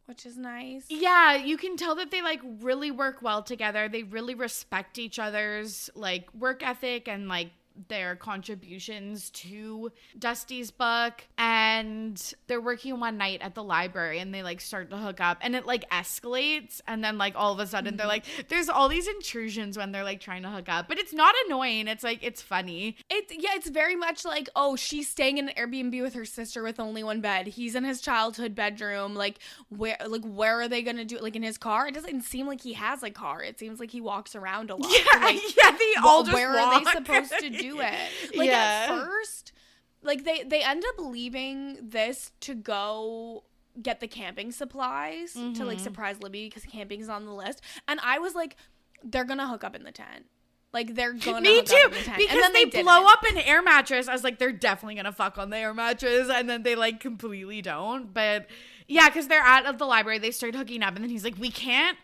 S2: Which is nice.
S1: Yeah, you can tell that they like really work well together. They really respect each other's like work ethic and like their contributions to Dusty's book. And they're working one night at the library, and they like start to hook up, and it like escalates, and then like all of a sudden they're like, there's all these intrusions when they're like trying to hook up, but it's not annoying. It's like, it's funny.
S2: It's very much like, oh, she's staying in an Airbnb with her sister with only one bed. He's in his childhood bedroom. Like where are they gonna do it? Like in his car? It doesn't seem like he has a car. It seems like he walks around a lot.
S1: They all just
S2: where
S1: walk.
S2: Are they supposed to do it? Like at first, like they end up leaving this to go get the camping supplies to like surprise Libby because camping's on the list, and I was like, they're gonna hook up in the tent. Like they're gonna hook up in the tent.
S1: Because
S2: and
S1: then they blow up an air mattress. I was like, they're definitely gonna fuck on the air mattress, and then they like completely don't. But yeah, because they're at the library, they start hooking up, and then he's like, we can't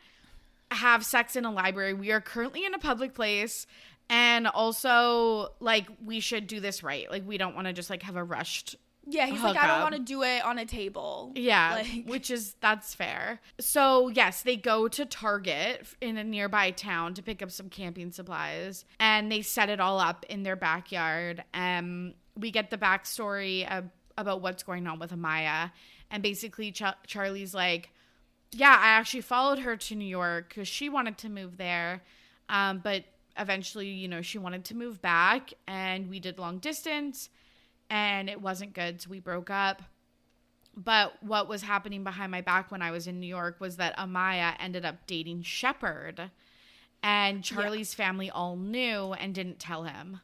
S1: have sex in a library. We are currently in a public place. And also, like, we should do this right. Like, we don't want to just, like, have a rushed
S2: Yeah, he's like, I don't want to do it on a table.
S1: Yeah, like, that's fair. So, yes, they go to Target in a nearby town to pick up some camping supplies. And they set it all up in their backyard. We get the backstory about what's going on with Amaya. And basically, Charlie's like, yeah, I actually followed her to New York because she wanted to move there. But eventually, you know, she wanted to move back, and we did long distance, and it wasn't good, so we broke up. But what was happening behind my back when I was in New York was that Amaya ended up dating Shepard, and Charlie's family all knew and didn't tell him.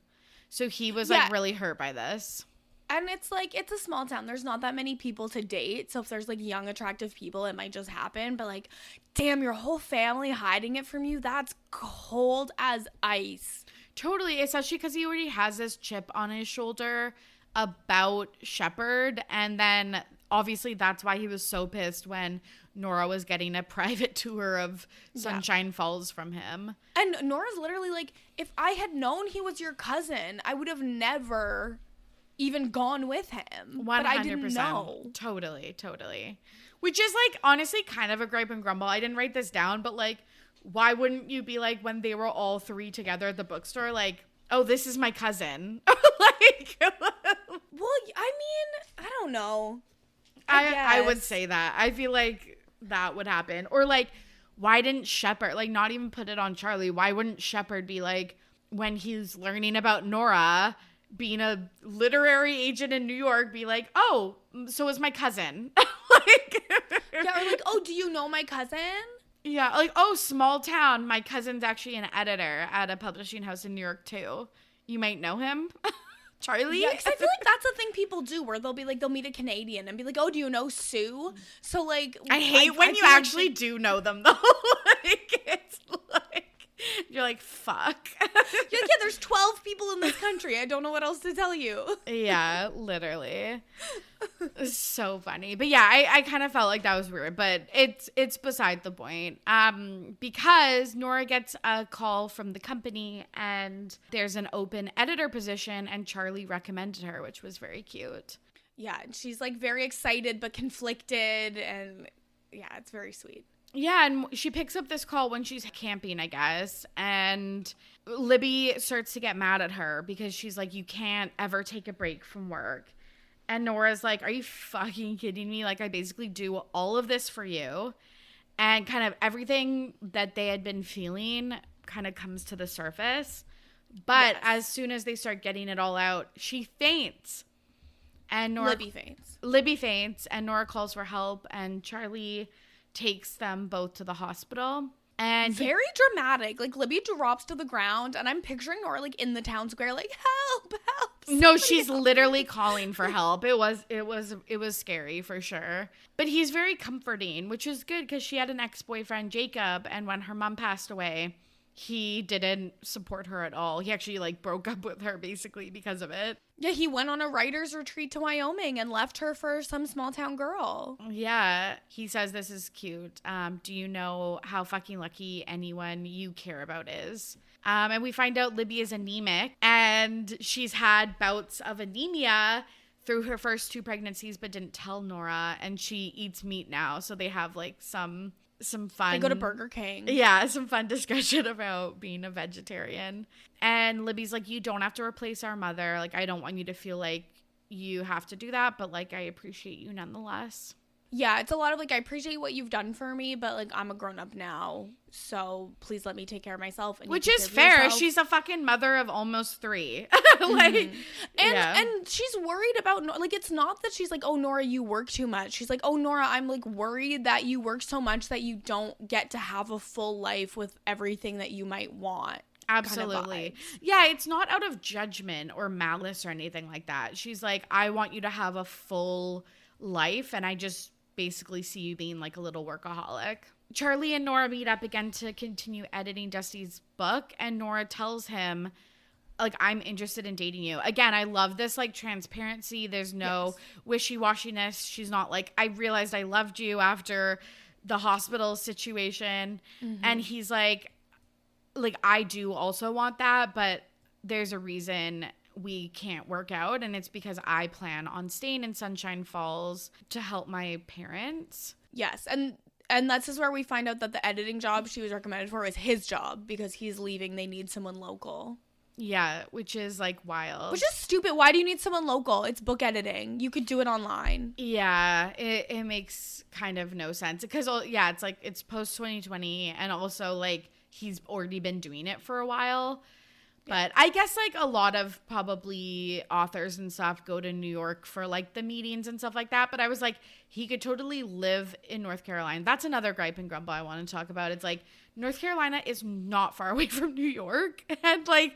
S1: So he was like really hurt by this.
S2: And it's like, it's a small town. There's not that many people to date. So if there's like young, attractive people, it might just happen. But like, damn, your whole family hiding it from you. That's cold as ice.
S1: Totally. Especially because he already has this chip on his shoulder about Shepard. And then obviously that's why he was so pissed when Nora was getting a private tour of Sunshine Falls from him.
S2: And Nora's literally like, if I had known he was your cousin, I would have never even gone with him. 100%. But I didn't know.
S1: Totally. Which is like, honestly, kind of a gripe and grumble. I didn't write this down, but like, why wouldn't you be like, when they were all three together at the bookstore, like, oh, this is my cousin. Like,
S2: well, I mean, I don't know.
S1: I would say that. I feel like that would happen. Or like, why didn't Shepard, like, not even put it on Charlie? Why wouldn't Shepard be like, when he's learning about Nora being a literary agent in New York, be like, oh, so is my cousin. Like,
S2: yeah, or like, oh, do you know my cousin?
S1: Yeah, like, oh, small town. My cousin's actually an editor at a publishing house in New York, too. You might know him. Charlie?
S2: Yeah, because I feel like that's a thing people do where they'll be like, they'll meet a Canadian and be like, oh, do you know Sue? So, like,
S1: I hate when you actually do know them, though. Like, it's like, you're like, fuck.
S2: You're like, yeah, there's 12 people in this country. I don't know what else to tell you.
S1: Yeah, literally. So funny. But yeah, I kind of felt like that was weird, but it's beside the point. Because Nora gets a call from the company and there's an open editor position and Charlie recommended her, which was very cute.
S2: Yeah, and she's like very excited but conflicted, and yeah, it's very sweet.
S1: Yeah, and she picks up this call when she's camping, I guess, and Libby starts to get mad at her because she's like, you can't ever take a break from work. And Nora's like, are you fucking kidding me? Like, I basically do all of this for you. And kind of everything that they had been feeling kind of comes to the surface. But as soon as they start getting it all out, she faints. And Libby faints, and Nora calls for help, and Charlie takes them both to the hospital. And
S2: very dramatic. Like, Libby drops to the ground, and I'm picturing Nora like in the town square, like, help.
S1: No, she's literally calling for help. It was scary for sure. But he's very comforting, which is good because she had an ex-boyfriend, Jacob, and when her mom passed away, he didn't support her at all. He actually like broke up with her basically because of it.
S2: Yeah, he went on a writer's retreat to Wyoming and left her for some small town girl.
S1: Yeah, he says this is cute. Do you know how fucking lucky anyone you care about is? And we find out Libby is anemic and she's had bouts of anemia through her first 2 pregnancies but didn't tell Nora, and she eats meat now. So they have like some fun.
S2: They go to Burger King.
S1: Yeah, some fun discussion about being a vegetarian. And Libby's like, you don't have to replace our mother. Like, I don't want you to feel like you have to do that, but like, I appreciate you nonetheless.
S2: Yeah, it's a lot of like, I appreciate what you've done for me, but like, I'm a grown up now, so please let me take care of myself. And
S1: which is fair. She's a fucking mother of almost 3. Like,
S2: and she's worried about, like, it's not that she's like, oh, Nora, you work too much. She's like, oh, Nora, I'm like worried that you work so much that you don't get to have a full life with everything that you might want.
S1: Absolutely. Yeah, it's not out of judgment or malice or anything like that. She's like, I want you to have a full life, and I just basically see you being like a little workaholic. Charlie and Nora meet up again to continue editing Dusty's book, and Nora tells him, like, I'm interested in dating you. Again, I love this like transparency. There's no wishy-washiness. She's not like, I realized I loved you after the hospital situation. And he's like, I do also want that, but there's a reason we can't work out, and it's because I plan on staying in Sunshine Falls to help my parents.
S2: Yes, and this is where we find out that the editing job she was recommended for is his job because he's leaving. They need someone local.
S1: Yeah, which is like wild.
S2: Which is stupid. Why do you need someone local? It's book editing. You could do it online.
S1: Yeah, it makes kind of no sense because it's like it's post 2020, and also like he's already been doing it for a while. But I guess like a lot of probably authors and stuff go to New York for like the meetings and stuff like that. But I was like, he could totally live in North Carolina. That's another gripe and grumble I want to talk about. It's like North Carolina is not far away from New York. And like,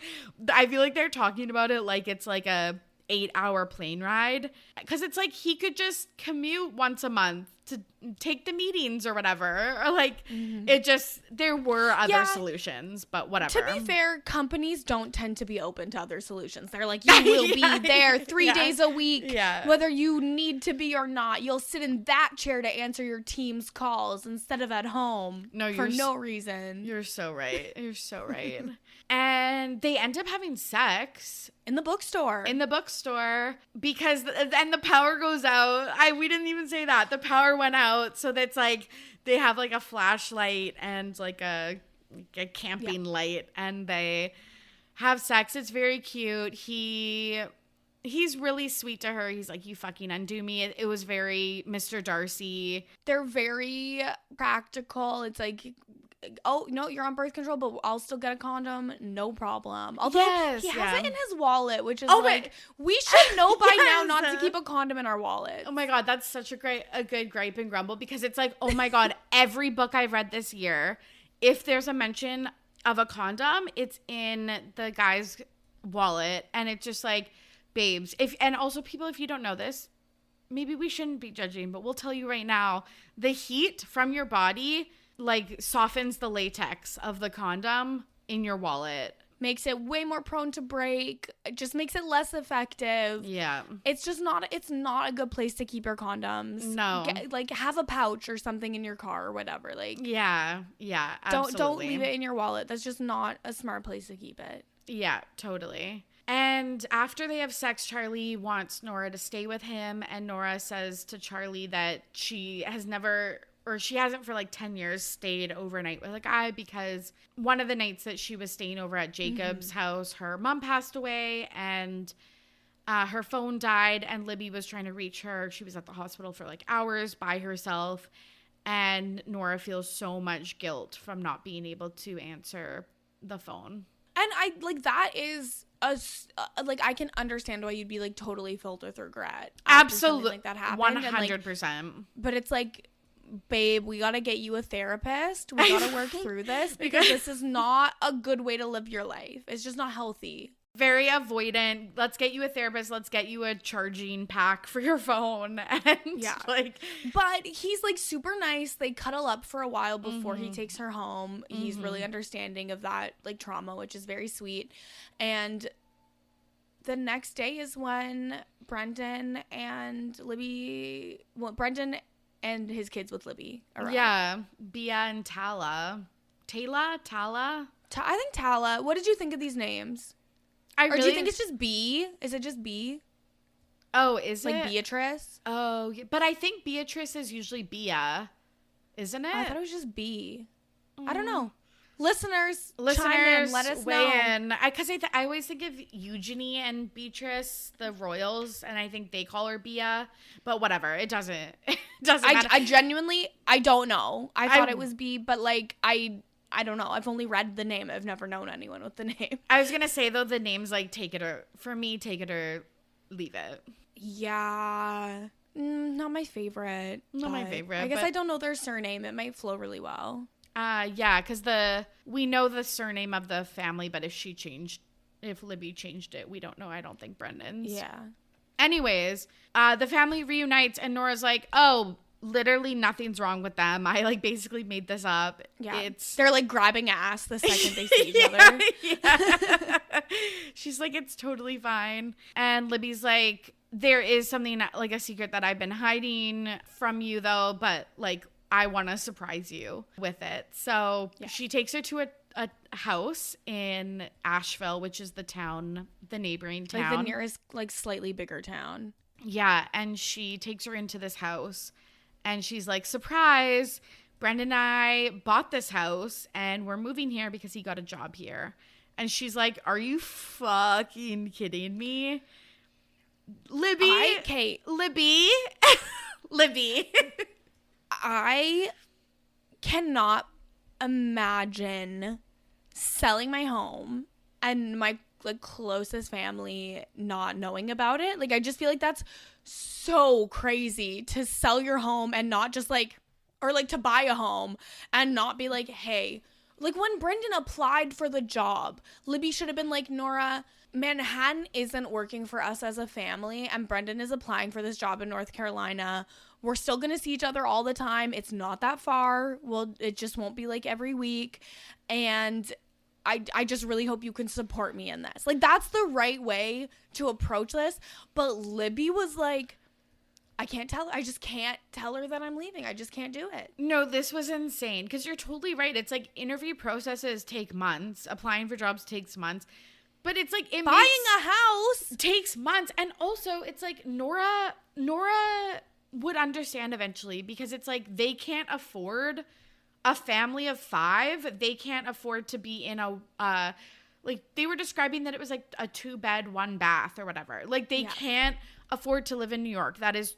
S1: I feel like they're talking about it like it's like a 8-hour plane ride. Because it's like he could just commute once a month to take the meetings or whatever. Or like, it just, there were other solutions, but whatever.
S2: To be fair, companies don't tend to be open to other solutions. They're like, you will be there 3 days a week, whether you need to be or not. You'll sit in that chair to answer your team's calls instead of at home for no reason.
S1: You're so right. You're so right. And they end up having sex.
S2: In the bookstore.
S1: Because then the power goes out. We didn't even say that. The power went out. So that's like, they have like a flashlight and like a camping light, and they have sex. It's very cute. He's really sweet to her. He's like, you fucking undo me. It was very Mr. Darcy.
S2: They're very practical. It's like, oh, no, you're on birth control, but I'll still get a condom. No problem. Although he has it in his wallet, which is we should know by now not to keep a condom in our wallet.
S1: Oh my God, that's such a good gripe and grumble, because it's like, oh my God, every book I've read this year, if there's a mention of a condom, it's in the guy's wallet. And it's just like, babes, and also people, if you don't know this, maybe we shouldn't be judging, but we'll tell you right now, the heat from your body like softens the latex of the condom in your wallet.
S2: Makes it way more prone to break. It just makes it less effective.
S1: Yeah.
S2: It's just not a good place to keep your condoms.
S1: No.
S2: Like have a pouch or something in your car or whatever. Like
S1: yeah, absolutely.
S2: Don't leave it in your wallet. That's just not a smart place to keep it.
S1: Yeah, totally. And after they have sex, Charlie wants Nora to stay with him, and Nora says to Charlie that she hasn't for like 10 years stayed overnight with a guy, because one of the nights that she was staying over at Jacob's house, her mom passed away and her phone died, and Libby was trying to reach her. She was at the hospital for like hours by herself, and Nora feels so much guilt from not being able to answer the phone.
S2: And I like that is like I can understand why you'd be like totally filled with regret.
S1: Absolutely,
S2: like that happened.
S1: 100%.
S2: But it's like, babe, we gotta get you a therapist. We gotta work through this, because this is not a good way to live your life. It's just not healthy.
S1: Very avoidant. Let's get you a therapist. Let's get you a charging pack for your phone. And
S2: but he's like super nice. They cuddle up for a while before he takes her home. He's really understanding of that like trauma, which is very sweet. And the next day is when Brendan and his kids with Libby arrive.
S1: Yeah, Bia and Tala. Tala?
S2: I think Tala. What did you think of these names? Or do you think it's just B? Is it just B?
S1: Oh, is it?
S2: Like Beatrice?
S1: Oh, yeah. But I think Beatrice is usually Bia, isn't it?
S2: I thought it was just B. I don't know. Listeners,
S1: chime in,
S2: let us
S1: weigh
S2: know.
S1: in. Because I always think of Eugenie and Beatrice, the royals, and I think they call her Bia. But whatever, it doesn't matter.
S2: I genuinely, I don't know. I thought it was B, but like I don't know. I've only read the name. I've never known anyone with the name.
S1: I was gonna say though, the name's like take it or leave it.
S2: Yeah, not my favorite. I guess I don't know their surname. It might flow really well.
S1: Yeah, because we know the surname of the family, but if Libby changed it, we don't know. I don't think Brendan's.
S2: Yeah.
S1: Anyways, the family reunites, and Nora's like, oh, literally nothing's wrong with them. I like basically made this up.
S2: Yeah. They're like grabbing ass the second they see each other.
S1: Yeah. She's like, it's totally fine. And Libby's like, there is something like a secret that I've been hiding from you though, but like I want to surprise you with it. So she takes her to a house in Asheville, which is the neighboring town.
S2: Like the nearest like slightly bigger town.
S1: Yeah. And she takes her into this house. And she's like, surprise, Brendan and I bought this house and we're moving here because he got a job here. And she's like, are you fucking kidding me? Libby. Libby.
S2: I cannot imagine selling my home and my like closest family not knowing about it. Like I just feel like that's so crazy to sell your home and not just like, or like to buy a home and not be like, hey, like when Brendan applied for the job, Libby should have been like, Nora, Manhattan isn't working for us as a family, and Brendan is applying for this job in North Carolina. We're still going to see each other all the time. It's not that far. Well, it just won't be like every week. And I just really hope you can support me in this. Like, that's the right way to approach this. But Libby was like, I just can't tell her that I'm leaving. I just can't do it.
S1: No, this was insane. Because you're totally right. It's like interview processes take months. Applying for jobs takes months. But it's like
S2: buying a house
S1: takes months. And also it's like Nora would understand eventually, because it's like they can't afford a family of 5. They can't afford to be in a like they were describing that it was like a 2-bed 1-bath or whatever. Like they can't afford to live in New York. That is,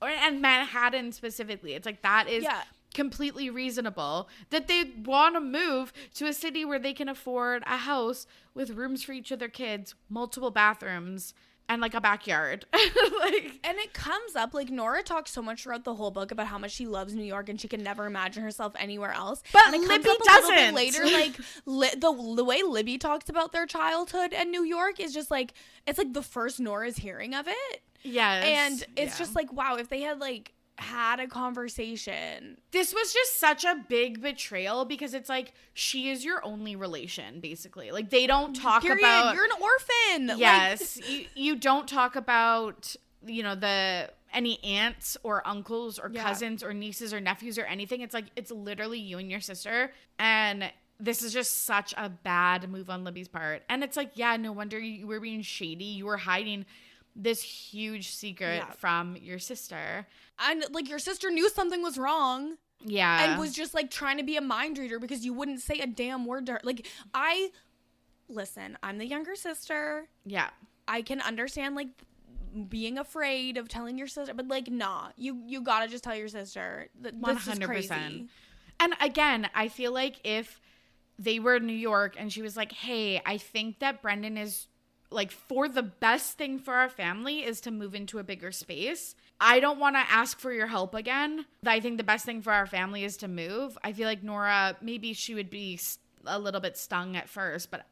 S1: and Manhattan specifically. It's like that is completely reasonable that they want to move to a city where they can afford a house with rooms for each of their kids, multiple bathrooms, and like a backyard.
S2: And it comes up, like, Nora talks so much throughout the whole book about how much she loves New York and she can never imagine herself anywhere else.
S1: But
S2: and it
S1: Libby
S2: comes up
S1: doesn't.
S2: A little bit later, like the way Libby talks about their childhood and New York is just like, it's like the first Nora's hearing of it.
S1: Yes.
S2: And it's just like, wow, if they had like had a conversation.
S1: This was just such a big betrayal, because it's like she is your only relation, basically. Like they don't talk about.
S2: You're an orphan.
S1: Yes, you don't talk about, you know, any aunts or uncles or cousins or nieces or nephews or anything. It's like it's literally you and your sister, and this is just such a bad move on Libby's part. And it's like, yeah, no wonder you were being shady. You were hiding this huge secret from your sister.
S2: And like your sister knew something was wrong.
S1: Yeah.
S2: And was just like trying to be a mind reader because you wouldn't say a damn word to her. Like, listen, I'm the younger sister.
S1: Yeah.
S2: I can understand like being afraid of telling your sister, but like, nah, you gotta just tell your sister. This 100%. Is crazy.
S1: And again, I feel like if they were in New York and she was like, hey, I think that Brendan is like, for the best thing for our family is to move into a bigger space. I don't want to ask for your help again. I think the best thing for our family is to move. I feel like Nora, maybe she would be a little bit stung at first, but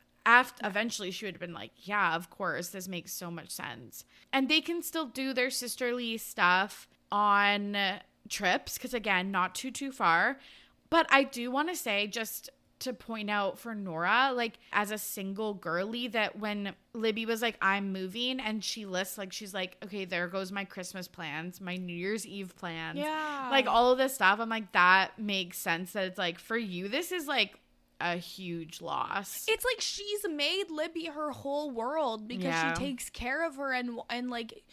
S1: eventually she would have been like, yeah, of course, this makes so much sense. And they can still do their sisterly stuff on trips, because again, not too far. But I do want to say, just to point out for Nora, like as a single girly, that when Libby was like, I'm moving, and she lists, like, she's like, okay, there goes my Christmas plans, my New Year's Eve plans, like all of this stuff. I'm like, that makes sense, that it's like, for you, this is like a huge loss.
S2: It's like she's made Libby her whole world because she takes care of her and like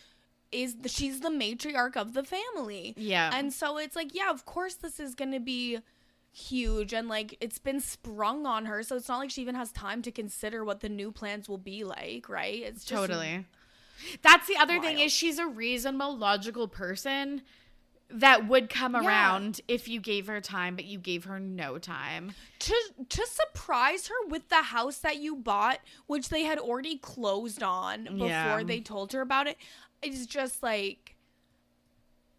S2: she's the matriarch of the family. Yeah. And so it's like, yeah, of course this is gonna be huge, and like it's been sprung on her, so it's not like she even has time to consider what the new plans will be like, right? It's just
S1: totally. That's the other thing, is she's a reasonable, logical person that would come around if you gave her time, but you gave her no time.
S2: To surprise her with the house that you bought, which they had already closed on before they told her about it, is just like,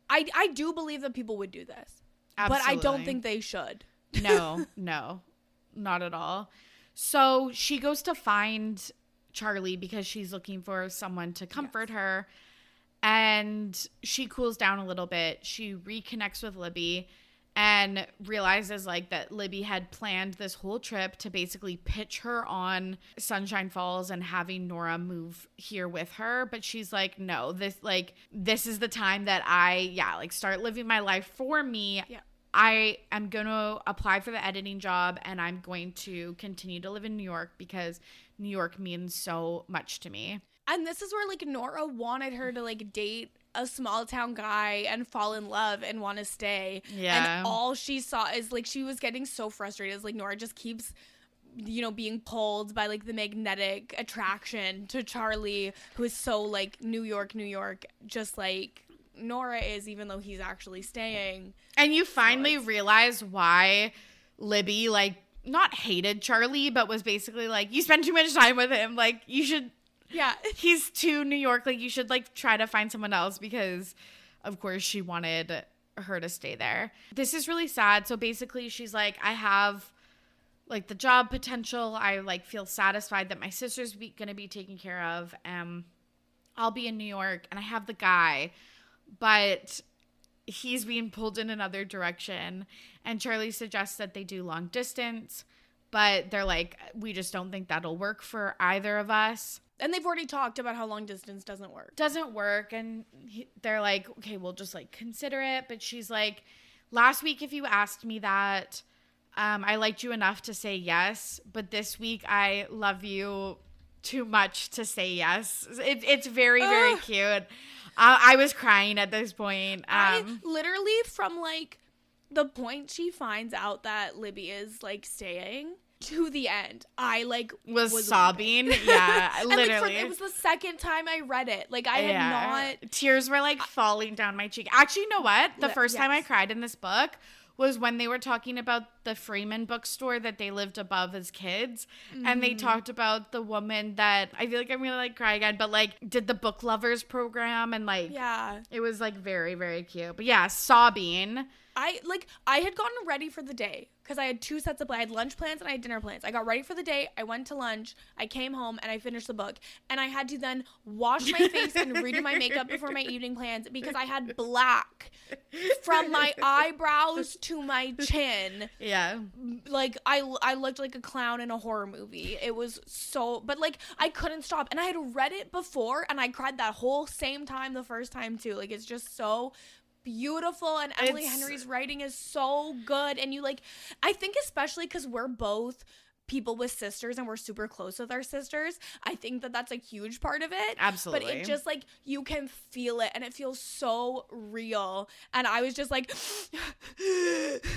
S2: I do believe that people would do this. Absolutely. But I don't think they should.
S1: No, not at all. So she goes to find Charlie because she's looking for someone to comfort her. And she cools down a little bit. She reconnects with Libby and realizes like that Libby had planned this whole trip to basically pitch her on Sunshine Falls and having Nora move here with her. But she's like, no, this is the time that I start living my life for me. Yeah. I am going to apply for the editing job, and I'm going to continue to live in New York because New York means so much to me.
S2: And this is where like Nora wanted her to like date a small town guy and fall in love and want to stay. Yeah. And all she saw is like, she was getting so frustrated. It's like Nora just keeps, you know, being pulled by like the magnetic attraction to Charlie, who is so like New York, just like Nora is, even though he's actually staying.
S1: And you finally realize why Libby like not hated Charlie, but was basically like, you spend too much time with him, like you should. Yeah, he's too New York, like you should like try to find someone else, because of course she wanted her to stay there. This is really sad. So basically she's like, I have like the job potential. I like feel satisfied that my sister's gonna be taken care of. I'll be in New York, and I have the guy, but he's being pulled in another direction. And Charlie suggests that they do long distance, but they're like, we just don't think that'll work for either of us.
S2: And they've already talked about how long distance doesn't work. And they're like, okay, we'll just like consider it. But she's like, last week, if you asked me that, I liked you enough to say yes. But this week, I love you too much to say yes. It's very, very cute. I was crying at this point. I literally, from like the point she finds out that Libby is like staying to the end, I like
S1: was sobbing. Yeah, literally.
S2: It was the second time I read it. Like I had not.
S1: Tears were like falling down my cheek. Actually, you know what? The first time I cried in this book was when they were talking about the Freeman bookstore that they lived above as kids. Mm-hmm. And they talked about the woman that, I feel like I'm going to like cry again, but like did the book lovers program, and like, it was like very, very cute. But yeah, sobbing.
S2: I had gotten ready for the day because I had 2 sets of plans. I had lunch plans and I had dinner plans. I got ready for the day. I went to lunch. I came home and I finished the book. And I had to then wash my face and redo my makeup before my evening plans because I had black from my eyebrows to my chin.
S1: Yeah.
S2: Like I looked like a clown in a horror movie. It was so, but like I couldn't stop. And I had read it before and I cried that whole same time the first time too. Like it's just so beautiful, and Emily Henry's writing is so good. And you like, I think especially because we're both people with sisters and we're super close with our sisters, I think that that's a huge part of it.
S1: Absolutely.
S2: But it just like, you can feel it and it feels so real. And I was just like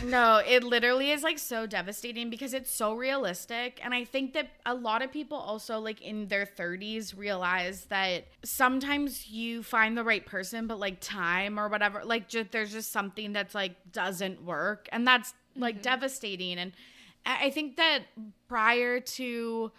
S1: no, it literally is like so devastating because it's so realistic. And I think that a lot of people also like in their 30s realize that sometimes you find the right person, but like time or whatever, like there's just something that's like doesn't work, and that's like devastating. And I think that prior to,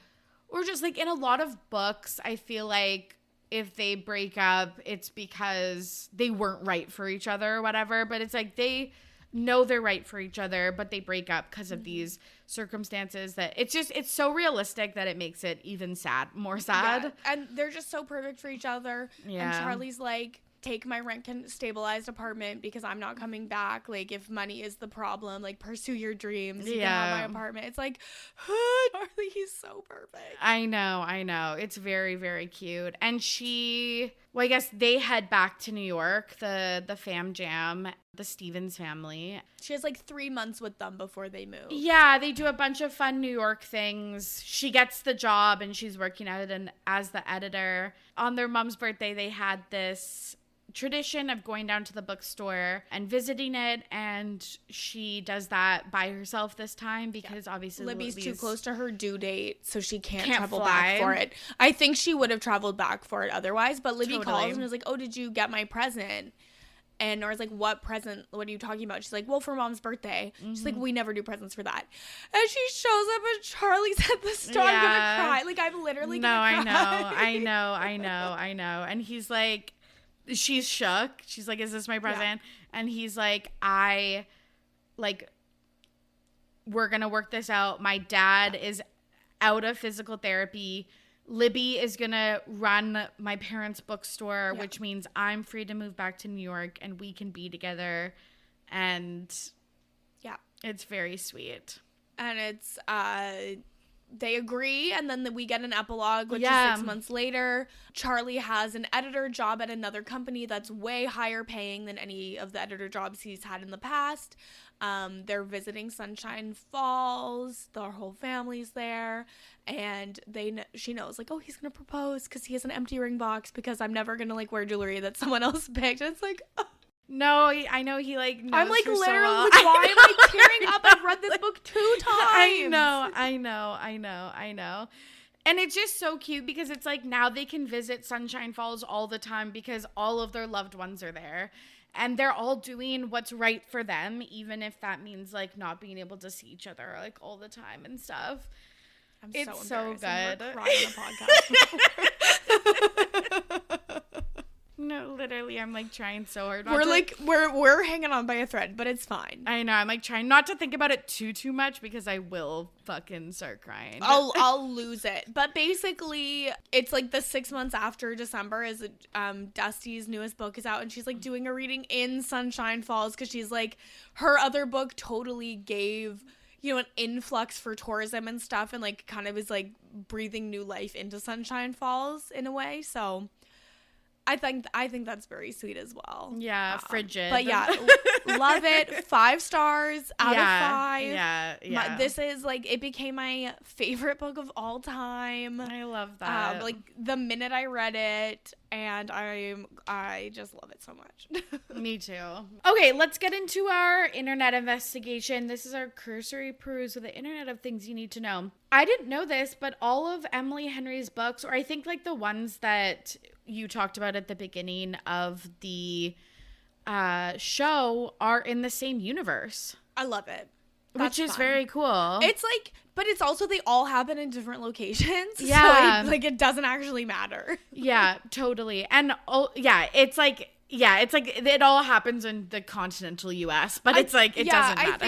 S1: or just like in a lot of books, I feel like if they break up, it's because they weren't right for each other or whatever. But it's like they know they're right for each other, but they break up because of these circumstances that it's so realistic that it makes it even more sad.
S2: Yeah. And they're just so perfect for each other. Yeah. And Charlie's like, take my rent stabilized apartment because I'm not coming back. Like, if money is the problem, like, pursue your dreams. You can have my apartment. It's like, Charlie, he's so perfect.
S1: I know. It's very, very cute. And I guess they head back to New York, the fam jam, the Stevens family.
S2: She has like 3 months with them before they move.
S1: Yeah, they do a bunch of fun New York things. She gets the job and she's working at it as the editor. On their mom's birthday, they had this tradition of going down to the bookstore and visiting it, and she does that by herself this time because obviously
S2: Libby's too close to her due date, so she can't travel back for it. I think she would have traveled back for it otherwise, but Libby calls and is like, oh, did you get my present? And Nora's like, what present? What are you talking about? She's like, well, for mom's birthday. She's like, we never do presents for that. And she shows up and Charlie's at the store. I'm gonna cry. Like, I'm literally gonna cry.
S1: I know. And he's like, she's shook. She's like, is this my present? Yeah. And he's like, we're going to work this out. My dad is out of physical therapy. Libby is going to run my parents' bookstore, which means I'm free to move back to New York and we can be together. And it's very sweet.
S2: And it's, they agree, and then we get an epilogue, which is 6 months later. Charlie has an editor job at another company that's way higher paying than any of the editor jobs he's had in the past. They're visiting Sunshine Falls. Their whole family's there, and she knows, like, oh, he's gonna propose because he has an empty ring box because I'm never gonna like wear jewelry that someone else picked. And it's like, oh.
S1: No, I know he like knows
S2: I'm like
S1: her
S2: literally
S1: so well.
S2: like, why am I tearing up? I've read this book 2 times.
S1: I know. And it's just so cute because it's like now they can visit Sunshine Falls all the time because all of their loved ones are there. And they're all doing what's right for them, even if that means like not being able to see each other like all the time and stuff.
S2: It's so good.
S1: We're crying on the podcast. No, literally, I'm like trying so hard.
S2: We're hanging on by a thread, but it's fine.
S1: I know. I'm like trying not to think about it too much because I will fucking start crying.
S2: I'll lose it. But basically, it's like the 6 months after December is Dusty's newest book is out, and she's like doing a reading in Sunshine Falls because she's like her other book totally gave, you know, an influx for tourism and stuff, and like kind of is like breathing new life into Sunshine Falls in a way. So I think that's very sweet as well.
S1: Yeah, frigid.
S2: But yeah, love it. 5 stars out of 5.
S1: Yeah.
S2: This is like, it became my favorite book of all time.
S1: I love that.
S2: Like the minute I read it, and I just love it so much.
S1: Me too. Okay, let's get into our internet investigation. This is our cursory peruse of the internet of things you need to know. I didn't know this, but all of Emily Henry's books, or I think like the ones that you talked about at the beginning of the show, are in the same universe.
S2: I love it.
S1: Which is very cool.
S2: It's like, but it's also they all happen in different locations.
S1: Yeah.
S2: So it doesn't actually matter.
S1: Yeah, totally. And it's like it all happens in the continental US, but it's like it doesn't matter.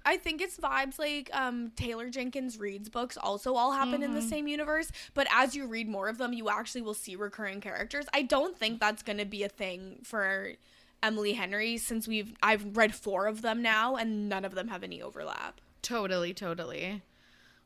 S2: I think it's vibes like Taylor Jenkins Reid's books also all happen in the same universe, but as you read more of them, you actually will see recurring characters. I don't think that's going to be a thing for Emily Henry since I've read 4 of them now and none of them have any overlap.
S1: Totally.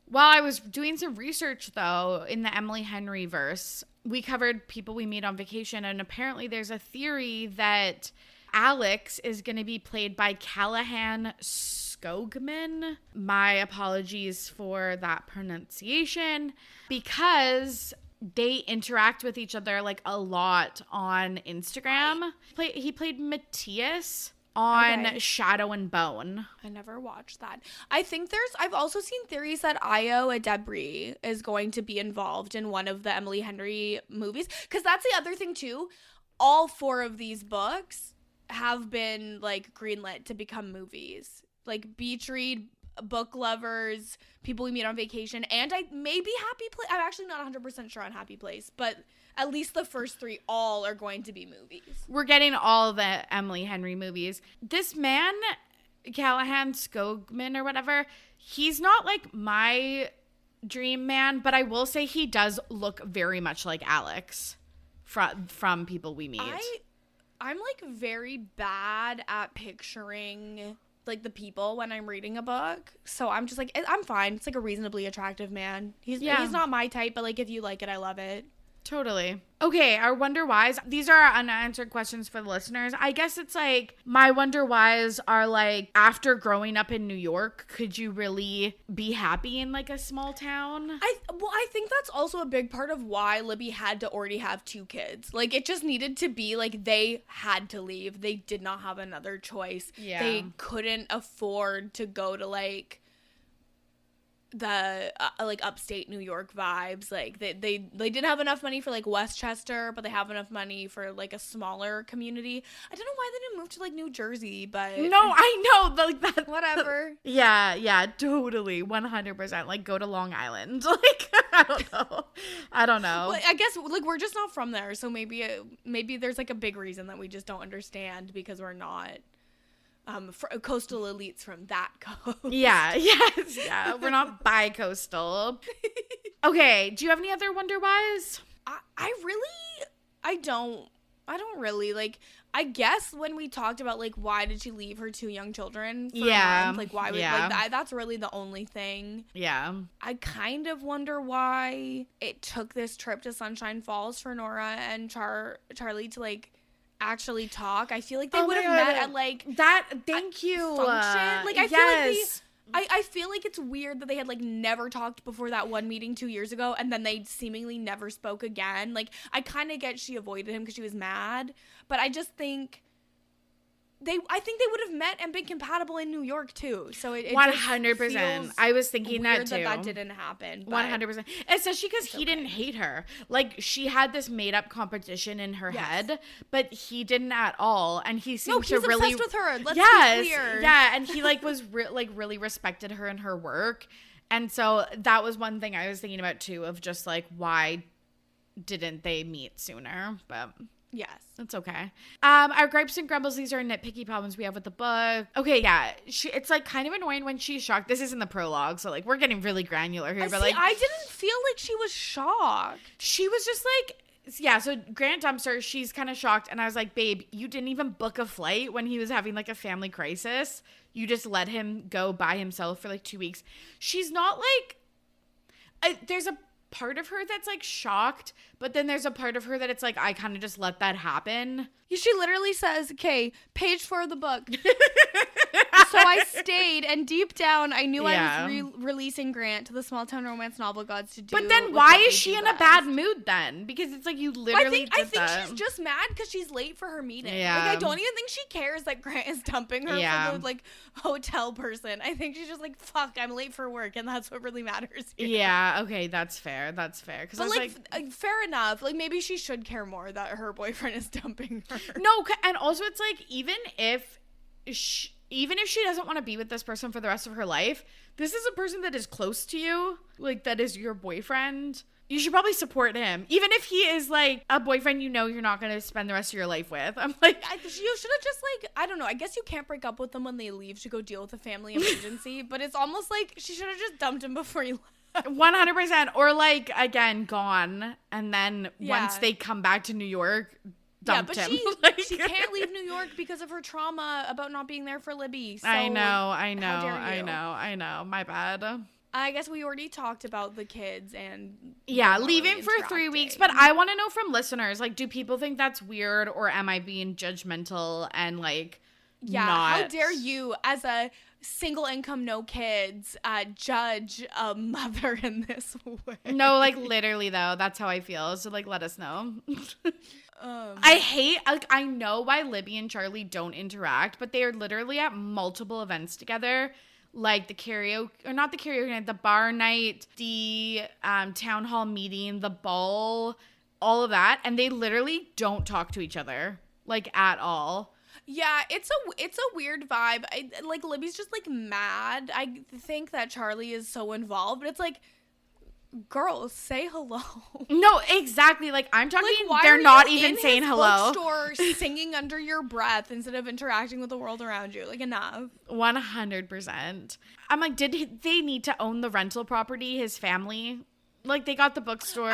S1: While I was doing some research though in the Emily Henry verse, we covered people we meet on vacation, and apparently there's a theory that Alex is going to be played by Callahan Skogman. My apologies for that pronunciation, because they interact with each other like a lot on Instagram. He played Matthias on Shadow and Bone.
S2: I never watched that. I've also seen theories that Io Adebri is going to be involved in one of the Emily Henry movies, because that's the other thing too. All 4 of these books have been like greenlit to become movies. Like Beach Read, Book Lovers, People We Meet on Vacation, and maybe Happy Place. I'm actually not 100% sure on Happy Place, but at least the first 3 all are going to be movies.
S1: We're getting all the Emily Henry movies. This man, Callahan Skogman or whatever, he's not like my dream man, but I will say he does look very much like Alex from People We Meet.
S2: I'm like very bad at picturing like the people when I'm reading a book, so I'm just like, I'm fine. It's like a reasonably attractive man. He's not my type, but like if you like it, I love it.
S1: Totally. Okay, our wonder whys. These are our unanswered questions for the listeners. I guess it's like my wonder whys are like, after growing up in New York, could you really be happy in like a small town?
S2: I think that's also a big part of why Libby had to already have 2 kids. Like it just needed to be like they had to leave. They did not have another choice.
S1: Yeah.
S2: They couldn't afford to go to like the like upstate New York vibes. Like they didn't have enough money for like Westchester, but they have enough money for like a smaller community. I don't know why they didn't move to like New Jersey, but
S1: no, I know, like that.
S2: Whatever.
S1: Yeah, totally, 100%. Like go to Long Island. Like I don't know.
S2: Well, I guess like we're just not from there, so maybe there's like a big reason that we just don't understand because we're not coastal elites from that coast.
S1: Yeah, we're not bi-coastal. Okay, do you have any other wonder whys?
S2: I don't really, like, I guess when we talked about like why did she leave her 2 young children for a month, like why would like that's really the only thing.
S1: Yeah,
S2: I kind of wonder why it took this trip to Sunshine Falls for Nora and Charlie to like actually talk. I feel like they would have met at like
S1: that. Thank you.
S2: Function. Like I feel like I feel like it's weird that they had like never talked before that one meeting 2 years ago, and then they seemingly never spoke again. Like I kind of get she avoided him because she was mad, but I just think I think they would have met and been compatible in New York too. So it
S1: 100%. I was thinking that too.
S2: That didn't happen.
S1: 100%. Especially because he didn't hate her. Like she had this made up competition in her head, but he didn't at all. And he seemed to really
S2: obsessed with her. Let's be clear.
S1: Yeah, and he like was really respected her and her work. And so that was one thing I was thinking about too, of just like why didn't they meet sooner? But
S2: Yes.
S1: That's okay. Our gripes and grumbles, these are nitpicky problems we have with the book. Okay, yeah. It's like kind of annoying when she's shocked. This isn't the prologue, so like we're getting really granular here. But like
S2: I didn't feel like she was shocked.
S1: She was just like, yeah, so Grant dumps her. She's kind of shocked. And I was like, babe, you didn't even book a flight when he was having like a family crisis. You just let him go by himself for like 2 weeks. She's not like, there's a part of her that's like shocked, but then there's a part of her that it's like, I kind of just let that happen.
S2: She literally says, okay, page 4 of the book. So I stayed, and deep down, I knew I was releasing Grant to the small town romance novel gods to do.
S1: But then why is she in a bad mood then? Because it's like you literally
S2: I think she's just mad because she's late for her meeting.
S1: Yeah.
S2: Like, I don't even think she cares that Grant is dumping her for the like hotel person. I think she's just like, fuck, I'm late for work, and that's what really matters here.
S1: Yeah, okay, that's fair. That's fair.
S2: But like, fair enough. Like, maybe she should care more that her boyfriend is dumping her.
S1: No, and also it's like, even if she doesn't want to be with this person for the rest of her life, this is a person that is close to you, like that is your boyfriend. You should probably support him, even if he is like a boyfriend you know you're not going to spend the rest of your life with. I'm like,
S2: you should have just like, I don't know, I guess you can't break up with them when they leave to go deal with a family emergency, but it's almost like she should have just dumped him before he left.
S1: 100%. Or like, again, gone, and then once they come back to New York, dumped him.
S2: She can't leave New York because of her trauma about not being there for Libby. So
S1: I know.
S2: How dare you?
S1: My bad.
S2: I guess we already talked about the kids and
S1: leaving for 3 weeks. But I want to know from listeners, like, do people think that's weird, or am I being judgmental and like,
S2: how dare you, as a single income, no kids, judge a mother in this way?
S1: No, like literally though, that's how I feel. So like, let us know. I hate, like, I know why Libby and Charlie don't interact, but they are literally at multiple events together, like the karaoke, or not the karaoke night, the bar night, the town hall meeting, the ball, all of that, and they literally don't talk to each other, like, at all.
S2: Yeah, it's a weird vibe. Like, Libby's just like mad. I think that Charlie is so involved, but it's like, girl, say hello.
S1: No, exactly. Like, I'm talking,
S2: like, why
S1: they're
S2: are
S1: not
S2: you
S1: even
S2: in
S1: saying
S2: his
S1: hello.
S2: Bookstore singing under your breath instead of interacting with the world around you. Like, enough.
S1: 100%. I'm like, did they need to own the rental property, his family? Like, they got the bookstore.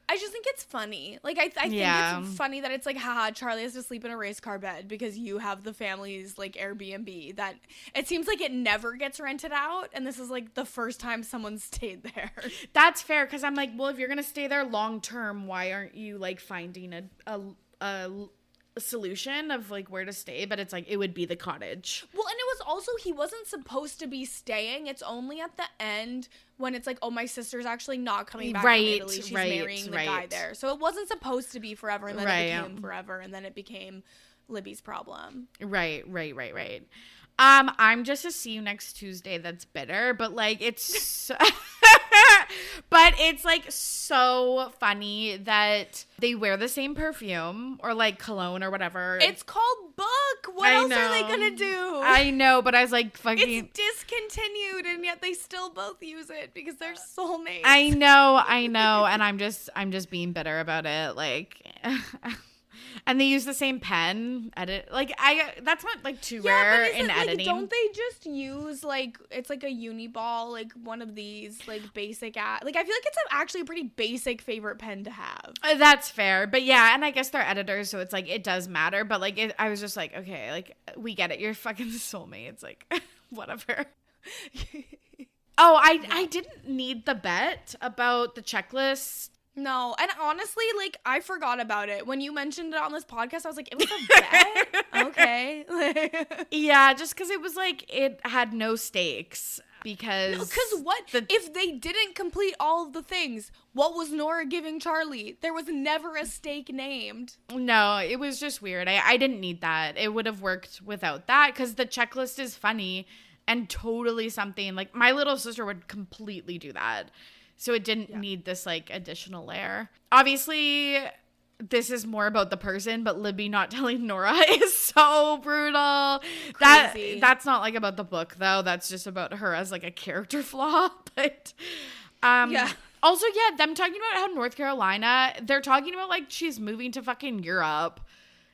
S2: I just think it's funny. Like, I think it's funny that it's like, haha, Charlie has to sleep in a race car bed because you have the family's, like, Airbnb. That it seems like it never gets rented out, and this is, like, the first time someone stayed there.
S1: That's fair, because I'm like, well, if you're going to stay there long term, why aren't you, like, finding a solution of, like, where to stay? But it's like, it would be the cottage.
S2: Well, and it was also, he wasn't supposed to be staying. It's only at the end when it's like, oh, my sister's actually not coming back from Italy. She's marrying the guy there. So it wasn't supposed to be forever, and then it became forever, and then it became Libby's problem.
S1: Right. I'm just a see you next Tuesday that's bitter, but like, it's but it's like so funny that they wear the same perfume or like cologne or whatever.
S2: It's called Book. What else are they gonna do?
S1: I know, but I was like, fucking,
S2: it's discontinued, and yet they still both use it because they're soulmates.
S1: I know, and I'm just being bitter about it, like. And they use the same pen that's not like too rare in editing.
S2: Don't they just use like, it's like a Uniball, like one of these like basic like, I feel like it's actually a pretty basic favorite pen to have.
S1: That's fair, but yeah, and I guess they're editors, so it's like it does matter. But like, I was just like, okay, like, we get it, you're fucking soulmates, like, whatever. Oh, I didn't need the bet about the checklist.
S2: No, and honestly, like, I forgot about it. When you mentioned it on this podcast, I was like, it was a bet? Okay.
S1: Yeah, just because it was like, it had no stakes. Because
S2: if they didn't complete all of the things, what was Nora giving Charlie? There was never a stake named.
S1: No, it was just weird. I didn't need that. It would have worked without that, because the checklist is funny and totally something, like, my little sister would completely do that. So it didn't need this, like, additional layer. Obviously, this is more about the person, but Libby not telling Nora is so brutal.
S2: Crazy.
S1: That's not, like, about the book, though. That's just about her as, like, a character flaw. But,
S2: yeah.
S1: Also, yeah, them talking about how North Carolina, they're talking about, like, she's moving to fucking Europe.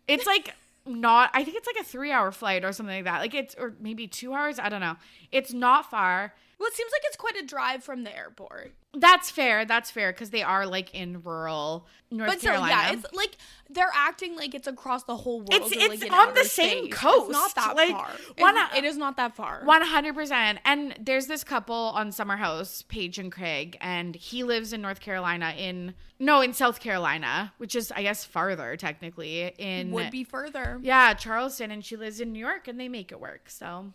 S1: It's, like, not, I think it's, like, a 3-hour flight or something like that. Like, it's, or maybe 2 hours. I don't know. It's not far.
S2: Well, it seems like it's quite a drive from the airport.
S1: That's fair. That's fair. Because they are, like, in rural North Carolina.
S2: Yeah, it's, like, they're acting like it's across the whole world.
S1: It's
S2: like,
S1: on the same
S2: space.
S1: coast.
S2: It's not that
S1: like,
S2: far. It is not that far.
S1: 100%. And there's this couple on Summer House, Paige and Craig, and he lives in North Carolina in South Carolina, which is, I guess, farther, technically.
S2: Would be further.
S1: Yeah, Charleston, and she lives in New York, and they make it work. So,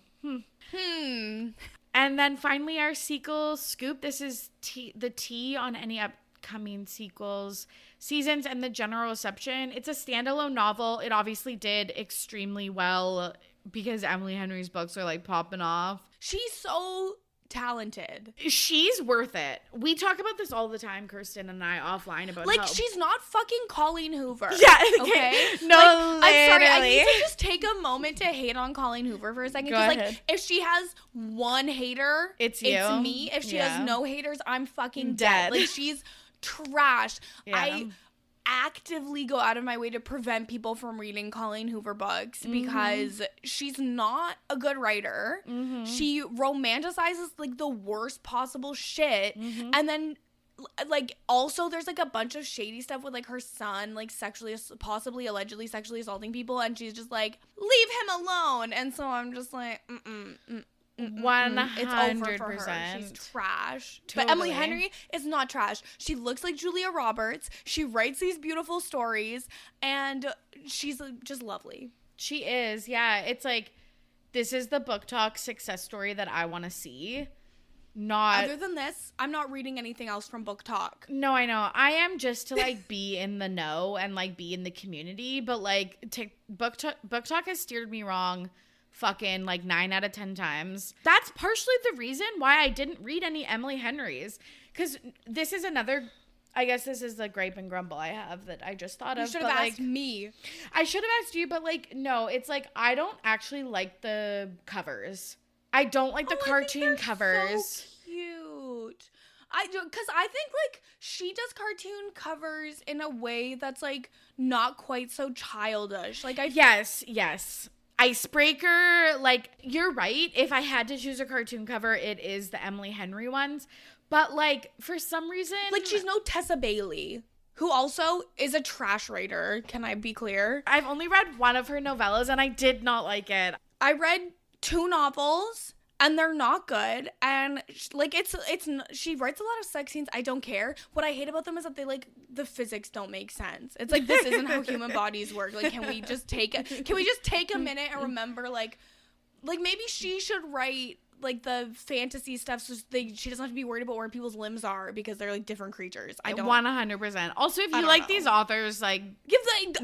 S1: And then finally, our sequel scoop. This is the tea on any upcoming sequels, seasons, and the general reception. It's a standalone novel. It obviously did extremely well because Emily Henry's books are, like, popping off.
S2: She's so talented.
S1: She's worth it. We talk about this all the time, Kirsten and I, offline about
S2: like
S1: how
S2: she's not fucking Colleen Hoover.
S1: Yeah,
S2: okay.
S1: No,
S2: like, I'm sorry. I need to just take a moment to hate on Colleen Hoover for a second. Because, like, if she has one hater,
S1: it's you.
S2: It's me. If she has no haters, I'm fucking dead. Like, she's trash. Yeah. I actively go out of my way to prevent people from reading Colleen Hoover books because she's not a good writer. She romanticizes, like, the worst possible shit. And then, like, also there's, like, a bunch of shady stuff with, like, her son, like, allegedly sexually assaulting people, and she's just like, leave him alone. And so I'm just like,
S1: 100%.
S2: It's over for her. She's trash. Totally. But Emily Henry is not trash. She looks like Julia Roberts. She writes these beautiful stories, and she's just lovely.
S1: She is. Yeah. It's like, this is the book talk success story that I want to see. Not
S2: other than this, I'm not reading anything else from Book Talk.
S1: No, I know. I am just to, like, be in the know and, like, be in the community, but, like, Book Talk has steered me wrong fucking, like, 9 out of 10 times. That's partially the reason why I didn't read any Emily Henry's, because this is another, I guess this is the gripe and grumble I have that I just thought of.
S2: You should have asked me.
S1: I should have asked you, but, like, no, it's like, I don't actually like the covers. I don't like the cartoon covers.
S2: So cute. Because I think, like, she does cartoon covers in a way that's, like, not quite so childish. Like,
S1: Yes. Icebreaker, like, you're right. If I had to choose a cartoon cover, it is the Emily Henry ones. But, like, for some reason,
S2: like, she's no Tessa Bailey, who also is a trash writer. Can I be clear?
S1: I've only read one of her novellas, and I did not like it.
S2: I read 2 novels, and they're not good. And, like, she writes a lot of sex scenes. I don't care. What I hate about them is that the physics don't make sense. It's like, this isn't how human bodies work. Like, can we just take a minute and remember, like maybe she should write, like, the fantasy stuff so she doesn't have to be worried about where people's limbs are because they're, like, different creatures. I don't
S1: 100%. Also, if you like these authors, like,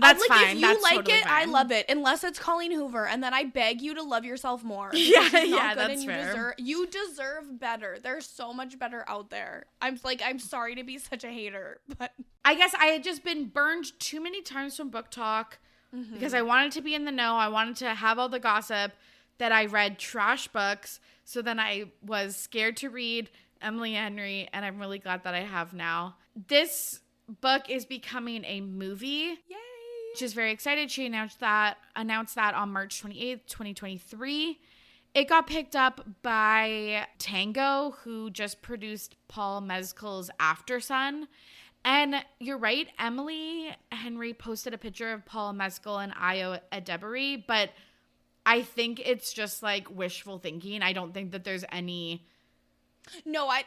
S2: that's fine. If you
S1: that's
S2: like
S1: totally
S2: it,
S1: fine.
S2: I love it. Unless it's Colleen Hoover, and then I beg you to love yourself more.
S1: Yeah,
S2: that's
S1: fair.
S2: You deserve better. There's so much better out there. I'm sorry to be such a hater, but
S1: I guess I had just been burned too many times from Book Talk because I wanted to be in the know. I wanted to have all the gossip that I read trash books. So then I was scared to read Emily Henry, and I'm really glad that I have now. This book is becoming a movie.
S2: Yay!
S1: She's very excited. She announced that on March 28th, 2023. It got picked up by Tango, who just produced Paul Mescal's Aftersun. And you're right, Emily Henry posted a picture of Paul Mescal and Io Adebari, but I think it's just, like, wishful thinking. I don't think that there's any...
S2: No, I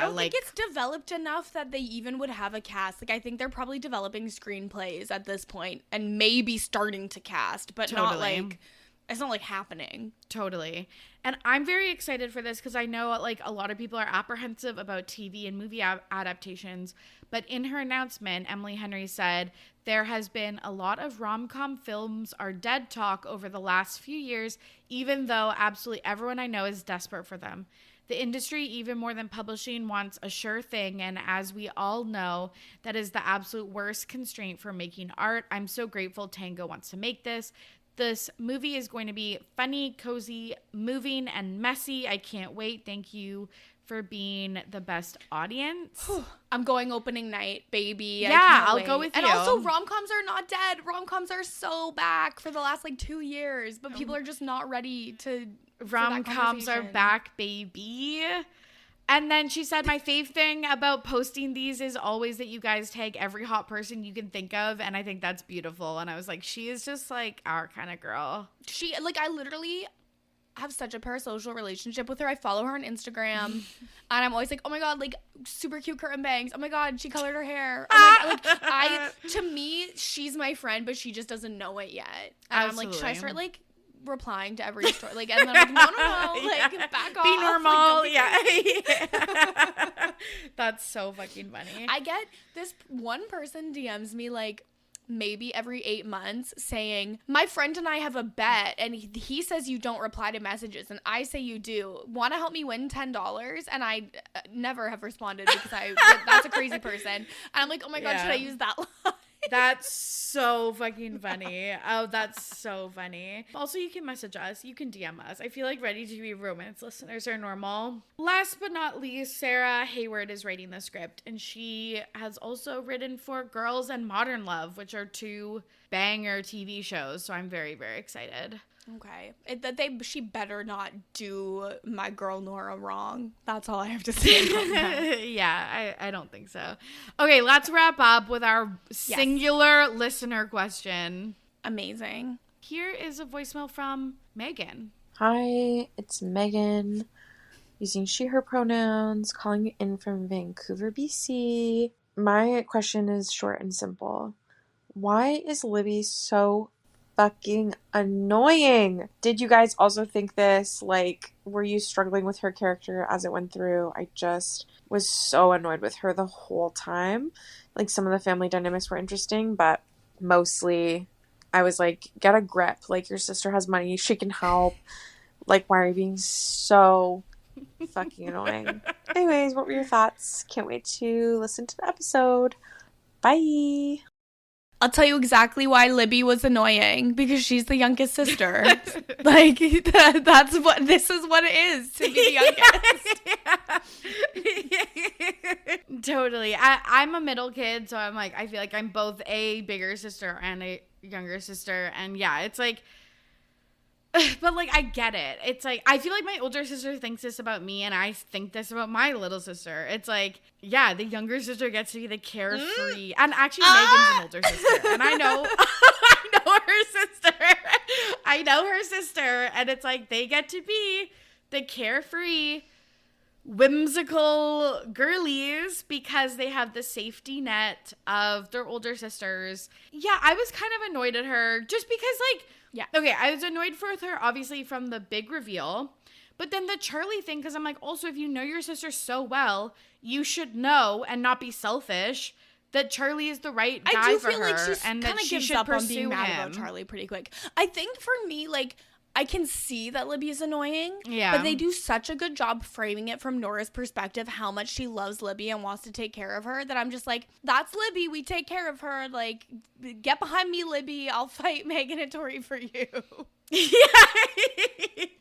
S2: don't think it's developed enough that they even would have a cast. Like, I think they're probably developing screenplays at this point and maybe starting to cast, but not, like... It's not, like, happening.
S1: Totally. And I'm very excited for this because I know, like, a lot of people are apprehensive about TV and movie adaptations. But in her announcement, Emily Henry said, there has been a lot of rom-com films are dead talk over the last few years, even though absolutely everyone I know is desperate for them. The industry, even more than publishing, wants a sure thing. And as we all know, that is the absolute worst constraint for making art. I'm so grateful Tango wants to make this. This movie is going to be funny, cozy, moving, and messy. I can't wait. Thank you for being the best audience.
S2: I'm going opening night, baby.
S1: Yeah, I'll go with you.
S2: And also, rom-coms are not dead. Rom-coms are so back for the last, like, 2 years. But people are just not ready to...
S1: Rom-coms are back, baby. And then she said, my fave thing about posting these is always that you guys tag every hot person you can think of. And I think that's beautiful. And I was like, she is just like our kind of girl.
S2: She, like, I literally have such a parasocial relationship with her. I follow her on Instagram. And I'm always like, oh my God, like, super cute curtain bangs. Oh my God, she colored her hair. Oh my God, to me, she's my friend, but she just doesn't know it yet. And
S1: Absolutely.
S2: I'm like, should I start, like, replying to every story, like, and then I'm like, no, like, back off,
S1: be normal.
S2: like,
S1: Yeah. That's so fucking funny.
S2: I get this one person DMs me like maybe every 8 months saying, my friend and I have a bet, and he says you don't reply to messages, and I say you do. Want to help me win $10? And I never have responded because that's a crazy person. And I'm like, oh my God, should I use that line?
S1: That's so fucking funny. Oh, that's so funny. Also, you can message us. You can DM us. I feel like Ready to Be Romance listeners are normal. Last but not least, Sarah Hayward is writing the script, and she has also written for Girls and Modern Love, which are 2 banger TV shows. So I'm very, very excited.
S2: Okay. She better not do my girl Nora wrong. That's all I have to say about that.
S1: Yeah, I don't think so. Okay, let's wrap up with our singular listener question.
S2: Amazing.
S1: Here is a voicemail from Megan.
S3: Hi, it's Megan, using she, her pronouns, calling in from Vancouver, BC. My question is short and simple. Why is Libby so fucking annoying? Did you guys also think this? Like, were you struggling with her character as it went through? I just was so annoyed with her the whole time. Like, some of the family dynamics were interesting, but mostly I was like, get a grip. Like, your sister has money. She can help. Like, why are you being so fucking annoying? Anyways, what were your thoughts? Can't wait to listen to the episode. Bye.
S2: I'll tell you exactly why Libby was annoying, because she's the youngest sister. Like, this is what it is to be the youngest.
S1: Totally. I'm a middle kid, so I'm like, I feel like I'm both a bigger sister and a younger sister. And yeah, it's like, but like, I get it. It's like, I feel like my older sister thinks this about me, and I think this about my little sister. It's like, yeah, the younger sister gets to be the carefree. And actually, Megan's an older sister. And I know, I know her sister. And it's like, they get to be the carefree, whimsical girlies because they have the safety net of their older sisters. Yeah, I was kind of annoyed at her just because, like, yeah. Okay, I was annoyed with her, obviously, from the big reveal. But then the Charlie thing, because I'm like, also, if you know your sister so well, you should know and not be selfish that Charlie is the right guy for her. I do feel like and that she should pursue on being mad about
S2: Charlie pretty quick. I think for me, like, I can see that Libby is annoying,
S1: yeah,
S2: but they do such a good job framing it from Nora's perspective, how much she loves Libby and wants to take care of her, that I'm just like, that's Libby, we take care of her, like, get behind me, Libby, I'll fight Megan and Torry for you.
S1: Yeah,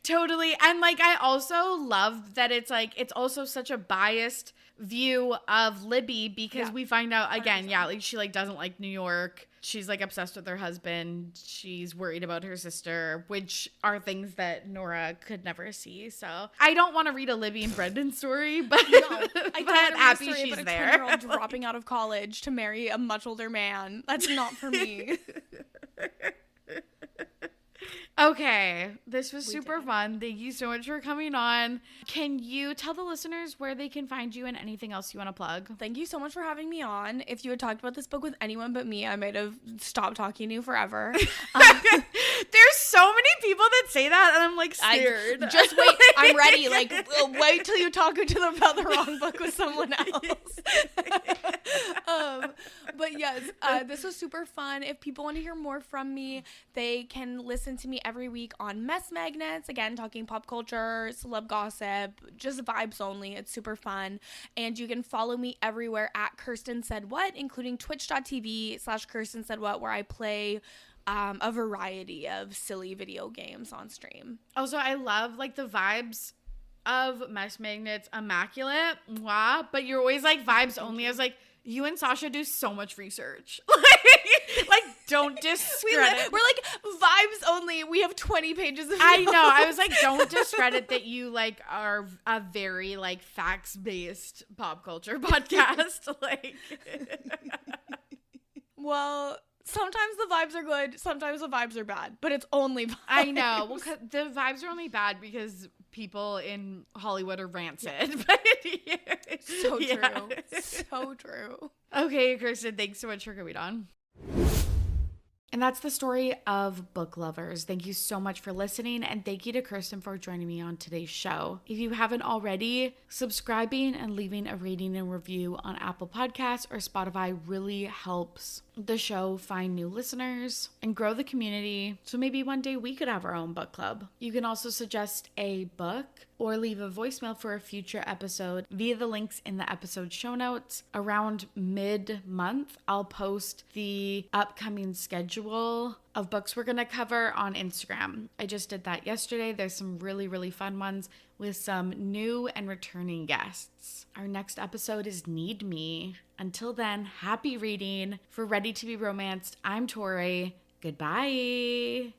S1: totally. And like, I also love that it's like, it's also such a biased view of Libby because we find out again, 100%. Like she like doesn't like New York. She's like obsessed with her husband. She's worried about her sister, which are things that Nora could never see. So I don't want to read a Libby and Brendan story, but no, I
S2: don't happy she's about there. A 20-year-old dropping out of college to marry a much older man. That's not for me.
S1: Okay, this was super fun. Thank you so much for coming on. Can you tell the listeners where they can find you and anything else you want to plug?
S2: Thank you so much for having me on. If you had talked about this book with anyone but me, I might have stopped talking to you forever.
S1: There's so many people that say that, and I'm like scared.
S2: Just wait. I'm ready. Like, wait till you talk about the wrong book with someone else. But yes, this was super fun. If people want to hear more from me, they can listen to me every week on Mess Magnets. Again, talking pop culture, celeb gossip, just vibes only. It's super fun. And you can follow me everywhere at Kirsten Said What, including twitch.tv/Kirsten Said What, where I play a variety of silly video games on stream.
S1: Also, I love like the vibes of Mesh Magnets immaculate. Mwah. But you're always like vibes only. I was like, you and Sasha do so much research. like don't discredit.
S2: We're like vibes only. We have 20 pages of
S1: I know. I was like, don't discredit that you like are a very like facts based pop culture podcast. Like,
S2: well, sometimes the vibes are good, sometimes the vibes are bad, but it's only vibes.
S1: I know. Well, the vibes are only bad because people in Hollywood are rancid. But
S2: so true. So true.
S1: Okay, Kirsten, thanks so much for coming on. And that's the story of Book Lovers. Thank you so much for listening, and thank you to Kirsten for joining me on today's show. If you haven't already, subscribing and leaving a rating and review on Apple Podcasts or Spotify really helps the show find new listeners and grow the community. So maybe one day we could have our own book club. You can also suggest a book or leave a voicemail for a future episode via the links in the episode show notes. Around mid-month, I'll post the upcoming schedule of books we're going to cover on Instagram. I just did that yesterday. There's some really, really fun ones with some new and returning guests. Our next episode is Need Me. Until then, happy reading. For Ready to Be Romanced, I'm Torry. Goodbye.